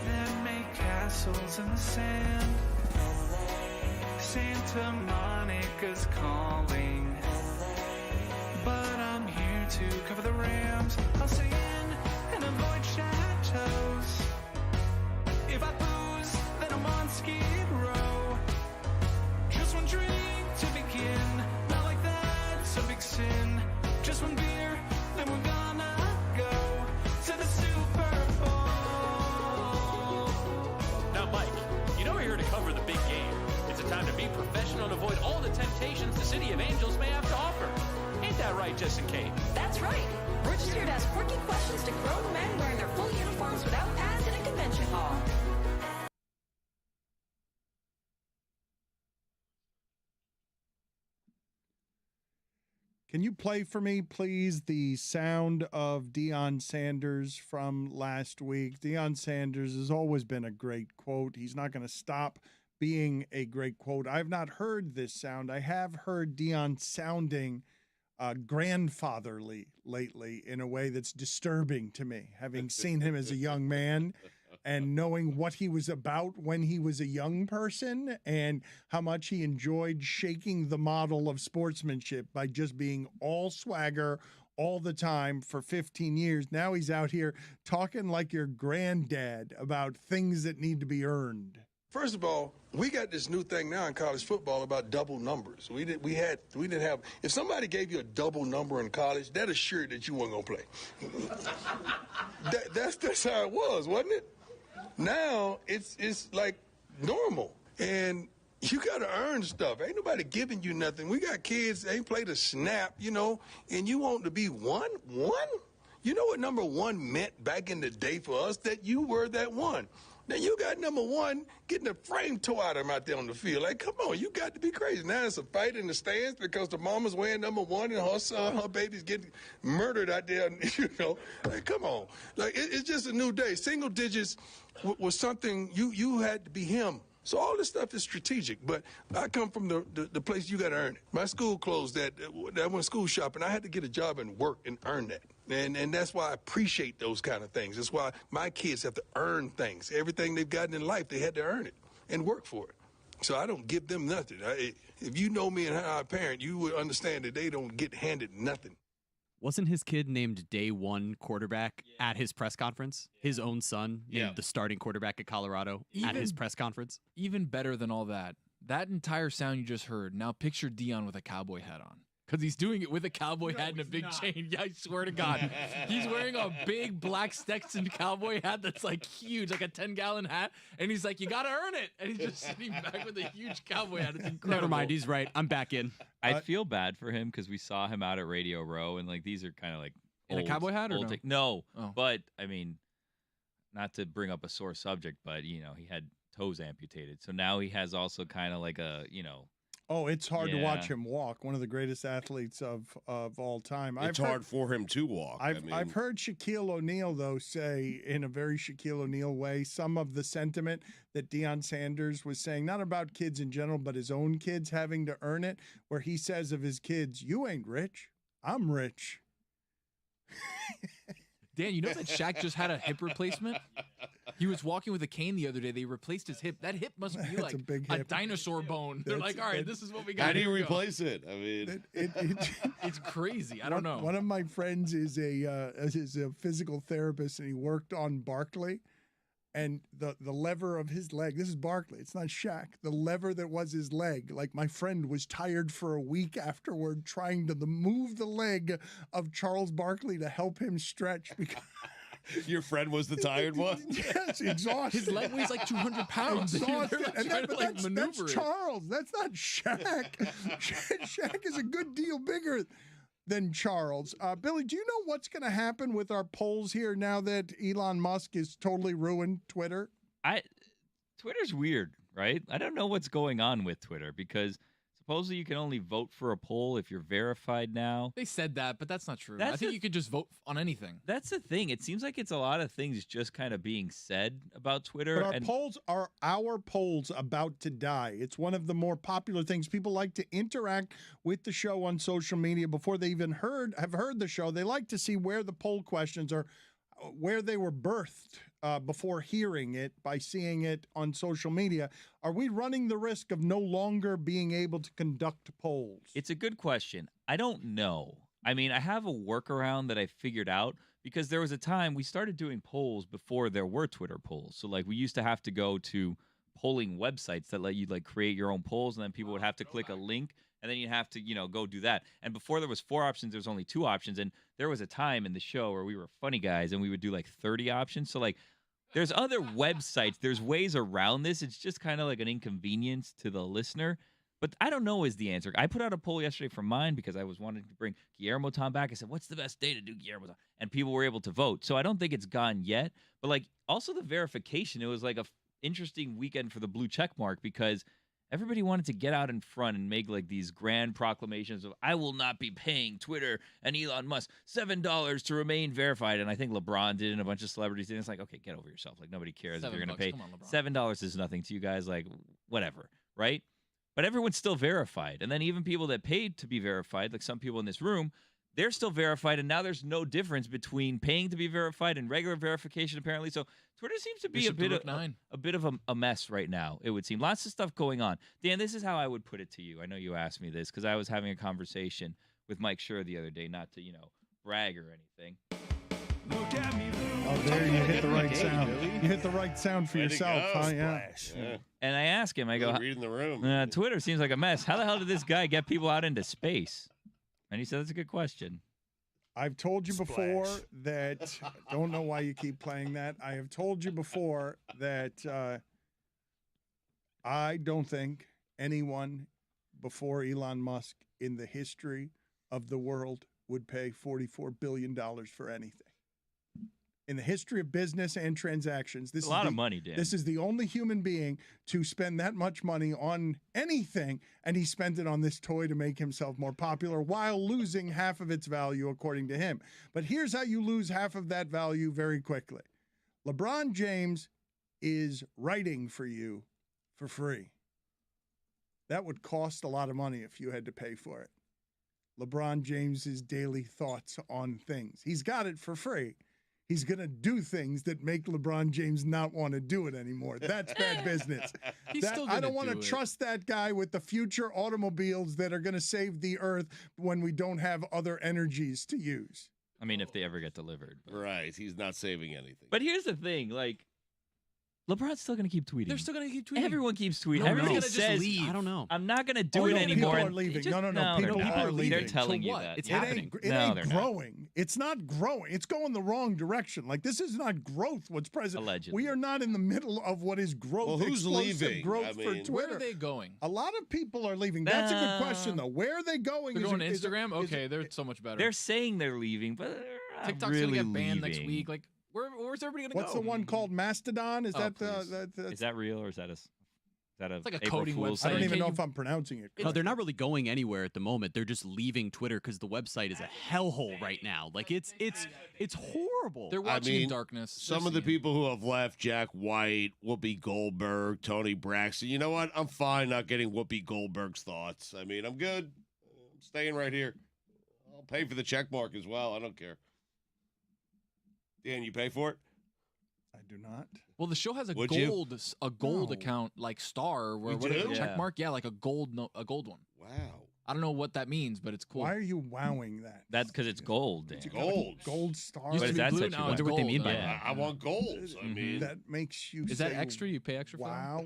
then make castles in the sand. Santa Monica's calling, but I'm here to cover the Rams. I'll stay in and avoid chateaus. If I booze, then I'm on Skid Row. Just one drink to begin, not like that's a big sin. Just one beer, then we're gonna go to the Super Bowl. Now, Mike, you know we're here to cover the big game. It's a time to be professional and avoid all the temptations the City of Angels may have to offer. Ain't that right, Justin Kane? That's right. We're just here to ask quirky questions to grown men wearing their full uniforms without pads in a convention hall. Can you play for me, please, the sound of Deion Sanders from last week? Deion Sanders has always been a great quote. He's not going to stop being a great quote. I've not heard this sound. I have heard Deion sounding grandfatherly lately in a way that's disturbing to me, having seen him as a young man and knowing what he was about when he was a young person and how much he enjoyed shaking the model of sportsmanship by just being all swagger all the time for 15 years. Now he's out here talking like your granddad about things that need to be earned. First of all, we got this new thing now in college football about double numbers. We didn't have. If somebody gave you a double number in college, that assured that you weren't gonna play. That's how it was, wasn't it? Now it's like normal, and you gotta earn stuff. Ain't nobody giving you nothing. We got kids ain't played a snap, and you want to be one. You know what number one meant back in the day for us? That you were that one. Now you got number one getting the frame tore out of him out there on the field. Like, come on, you got to be crazy. Now it's a fight in the stands because the mama's wearing number one and her son, her baby's getting murdered out there. You know, like, come on. Like, it's just a new day. Single digits was something you had to be him. So all this stuff is strategic, but I come from the place you got to earn it. My school closed I went school shopping. I had to get a job and work and earn that. And that's why I appreciate those kind of things. That's why my kids have to earn things. Everything they've gotten in life, they had to earn it and work for it. So I don't give them nothing. If you know me and how I parent, you would understand that they don't get handed nothing. Wasn't his kid named day one quarterback at his press conference? His own son named the starting quarterback at Colorado at his press conference? Even better than all that, that entire sound you just heard, now picture Dion with a cowboy hat on. Because he's doing it with a cowboy hat and a big chain. Yeah, I swear to God. He's wearing a big black Stetson cowboy hat that's like huge, like a 10-gallon hat. And he's like, you got to earn it. And he's just sitting back with a huge cowboy hat. It's incredible. Never mind. He's right. I'm back in. I feel bad for him because we saw him out at Radio Row. And like these are kind of like in a cowboy hat or no? No. Oh. But, I mean, not to bring up a sore subject, but, you know, he had toes amputated. So now he has also kind of like a, you know. Oh, it's hard to watch him walk. One of the greatest athletes of all time. It's hard for him to walk. I've heard Shaquille O'Neal, though, say in a very Shaquille O'Neal way some of the sentiment that Deion Sanders was saying, not about kids in general, but his own kids having to earn it, where he says of his kids, you ain't rich, I'm rich. Dan, you know that Shaq just had a hip replacement? He was walking with a cane the other day. They replaced his hip. That hip must be like a dinosaur bone. They're like, all right, this is what we got. How do you replace it? I mean, it's crazy. I don't know. One of my friends is a physical therapist, and he worked on Barkley. And the lever of his leg, this is Barkley, it's not Shaq. The lever that was his leg, like my friend was tired for a week afterward trying to move the leg of Charles Barkley to help him stretch because your friend was the tired one? Yes, exhausted. His leg weighs like 200 pounds. Exhausted. And That's Charles. That's not Shaq. Shaq is a good deal bigger than Charles. Billy, do you know what's going to happen with our polls here now that Elon Musk has totally ruined Twitter? Twitter's weird, right? I don't know what's going on with Twitter because supposedly you can only vote for a poll if you're verified now. They said that, but that's not true. I think you could just vote on anything. That's the thing. It seems like it's a lot of things just kind of being said about Twitter. But our polls about to die. It's one of the more popular things. People like to interact with the show on social media before they even have heard the show. They like to see where the poll questions are, where they were birthed before hearing it by seeing it on social media. Are we running the risk of no longer being able to conduct polls? It's a good question. I don't know. I mean, I have a workaround that I figured out because there was a time we started doing polls before there were Twitter polls. So like we used to have to go to polling websites that let you like create your own polls, and then people would have to click a link, and then you have to, you know, go do that. And before there was 4 options, there was only 2 options. And there was a time in the show where we were funny guys and we would do like 30 options. So like there's other websites, there's ways around this. It's just kind of like an inconvenience to the listener. But I don't know is the answer. I put out a poll yesterday for mine because I was wanting to bring Guillermo Tom back. I said, what's the best day to do Guillermo Tom? And people were able to vote. So I don't think it's gone yet. But like also the verification, it was like a interesting weekend for the blue check mark because everybody wanted to get out in front and make like these grand proclamations of I will not be paying Twitter and Elon Musk $7 to remain verified. And I think LeBron did and a bunch of celebrities did. It's like, okay, get over yourself. Like nobody cares if you're going to pay $7 is nothing to you guys. Like whatever, right? But everyone's still verified. And then even people that paid to be verified, like some people in this room, they're still verified. And now there's no difference between paying to be verified and regular verification, apparently. So Twitter seems to be a bit of a mess right now, it would seem. Lots of stuff going on. Dan, this is how I would put it to you. I know you asked me this because I was having a conversation with Mike Schur the other day, not to, you know, brag or anything. Oh, there you hit the right sound. You hit the right sound for yourself, huh? Yeah. And I asked him, I go, reading the room. Twitter seems like a mess. How the hell did this guy get people out into space? And he said, that's a good question. I've told you before that, don't know why you keep playing that. I have told you before that I don't think anyone before Elon Musk in the history of the world would pay $44 billion for anything. in the history of business and transactions. This a lot of money, Dan. This is the only human being to spend that much money on anything, and he spent it on this toy to make himself more popular while losing half of its value, according to him. But here's how you lose half of that value very quickly. LeBron James is writing for you for free. That would cost a lot of money if you had to pay for it. LeBron James's daily thoughts on things. He's got it for free. He's going to do things that make LeBron James not want to do it anymore. That's bad business. I don't want to trust that guy with the future automobiles that are going to save the earth when we don't have other energies to use. I mean, if they ever get delivered. But. Right. He's not saving anything. But here's the thing, like, LeBron's still going to keep tweeting. They're still going to keep tweeting. Everyone keeps tweeting. No, Everybody just says, leave. I don't know. I'm not going to do it anymore. People are leaving. Just, No. People are leaving. They're telling you what? that. It's Yeah. happening. It ain't growing. It's not growing. It's going the wrong direction. Like, this is not growth, what's present. Allegedly. We are not in the middle of what is growth. Well, who's explosive leaving? growth I for mean, Twitter. Where are they going? A lot of people are leaving. That's a good question, though. Where are they going? They're going to Instagram? Okay, they're so much better. They're saying they're leaving, but they're not TikTok's really going to get banned next leaving. week. Like, where's everybody going to go? What's the one called Mastodon? Is that Is that real or is that a It's like a April coding Fool's website. I don't thing? even know if I'm pronouncing it. No, they're not really going anywhere at the moment. They're just leaving Twitter because the website is a hellhole right now. Like it's horrible. They're watching in darkness. Some of the people who have left, Jack White, Whoopi Goldberg, Tony Braxton. You know what? I'm fine not getting Whoopi Goldberg's thoughts. I mean, I'm good. I'm staying right here. I'll pay for the check mark as well. I don't care. Dan, you pay for it? I do not. Well, the show has a Would you? gold account like star where You what is do? it, check Yeah. mark? Yeah, like a gold one. Wow. I don't know what that means, but it's cool. Why are you wowing that? That's because it's gold, Dan. Gold. Gold star. Used What to is be that blue, such a now gold? it's wonder what they mean by gold. that. I want gold. I mean, that makes you. Is that say, extra? You pay extra for that? Wow.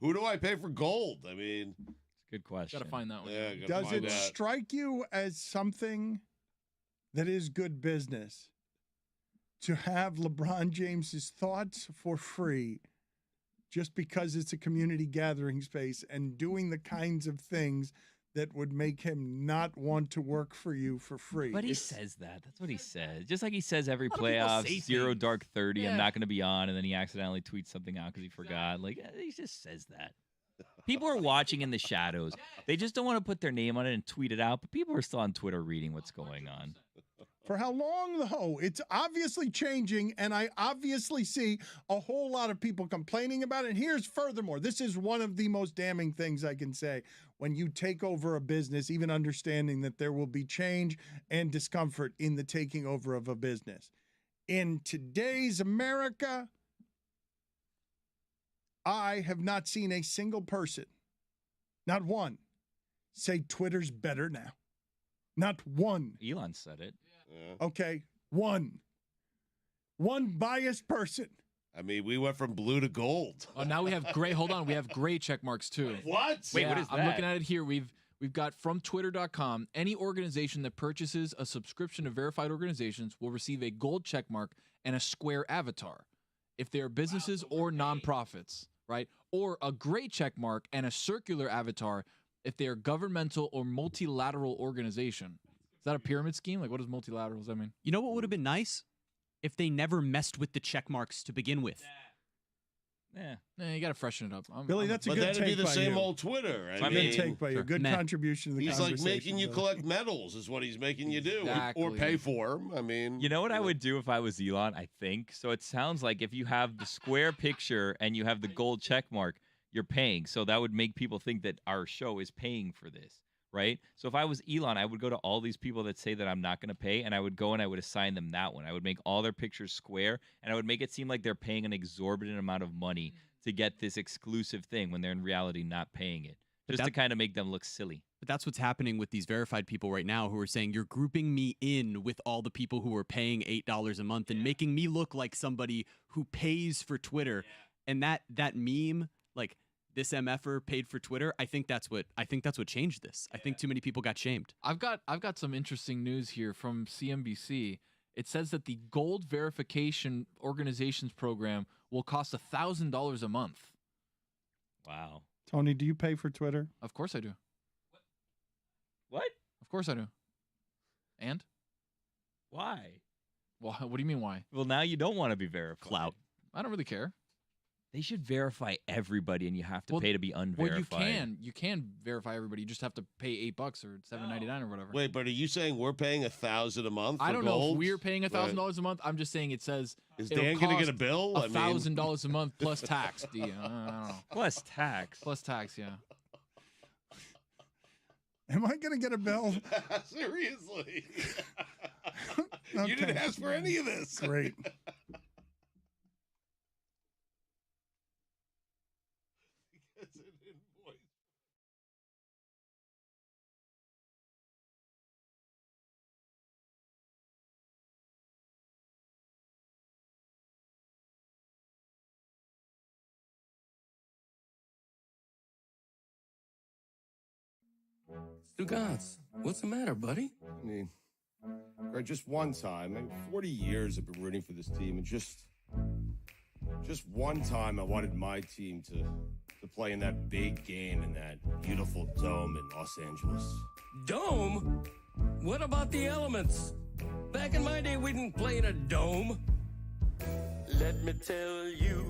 who do I pay for gold? I mean, Good question. Gotta find that one. yeah, gotta Does find it out. strike you as something that is good business to have LeBron James's thoughts for free just because it's a community gathering space and doing the kinds of things that would make him not want to work for you for free? But he says that. That's what he says. Just like he says every lot of people playoff, say 0 things. dark 30, Yeah. I'm not going to be on, and then he accidentally tweets something out because he forgot. Like, he just says that. People are watching in the shadows. They just don't want to put their name on it and tweet it out, but people are still on Twitter reading what's going on. For how long, though? It's obviously changing, and I obviously see a whole lot of people complaining about it. And here's furthermore, this is one of the most damning things I can say. When you take over a business, even understanding that there will be change and discomfort in the taking over of a business. In today's America, I have not seen a single person, not one, say Twitter's better now. Not one. Elon said it. Okay, one biased person. I mean, we went from blue to gold. Oh, now we have gray. Hold on, we have gray check marks too. What? Wait, Yeah, what is I'm that? looking at it here. We've got from Twitter.com. Any organization that purchases a subscription to verified organizations will receive a gold check mark and a square avatar, if they are businesses or nonprofits, right? Or a gray check mark and a circular avatar if they are governmental or multilateral organization. Is that a pyramid scheme? Like, what does multilaterals I mean? You know what would have been nice? If they never messed with the check marks to begin with. Yeah. You got to freshen it up. Billy, that's a But good that'd be take the by same you. old Twitter. It's a good take by you. Good contribution to the He's conversation. like making you Billy. collect medals is what he's making you do. Exactly. Or pay for them. I mean. You know what I would do if I was Elon, I think? So it sounds like if you have the square picture and you have the gold check mark, you're paying. So that would make people think that our show is paying for this, right? So if I was Elon, I would go to all these people that say that I'm not going to pay, and I would go and I would assign them that one. I would make all their pictures square, and I would make it seem like they're paying an exorbitant amount of money to get this exclusive thing when they're in reality not paying it, just to kind of make them look silly. But that's what's happening with these verified people right now who are saying you're grouping me in with all the people who are paying $8 a month and making me look like somebody who pays for Twitter. And that meme, like this MFer paid for Twitter, I think that's what changed this. I think too many people got shamed. I've got some interesting news here from CNBC. It says that the gold verification organizations program will cost $1,000 a month. Wow. Tony, do you pay for Twitter? Of course I do. What? Of course I do. And? Why? Well, what do you mean why? Well, now you don't want to be verified. Clout. I don't really care. They should verify everybody, and you have to pay to be unverified. Well, you can verify everybody. You just have to pay $8 or $7.99 or whatever. Wait, but are you saying we're paying $1,000 a month? I don't know gold? if we're paying $1,000 a month. I'm just saying it says. Is Dan going to get a bill? $1,000 a month plus tax. I don't know. Plus tax. Plus tax. Yeah. Am I going to get a bill? Seriously. Okay. You didn't ask for any of this. Great. Stugotz, what's the matter, buddy? I mean, Greg, just one time. I mean, 40 years I've been rooting for this team, and just one time I wanted my team to play in that big game in that beautiful dome in Los Angeles. Dome? What about the elements? Back in my day, we didn't play in a dome. Let me tell you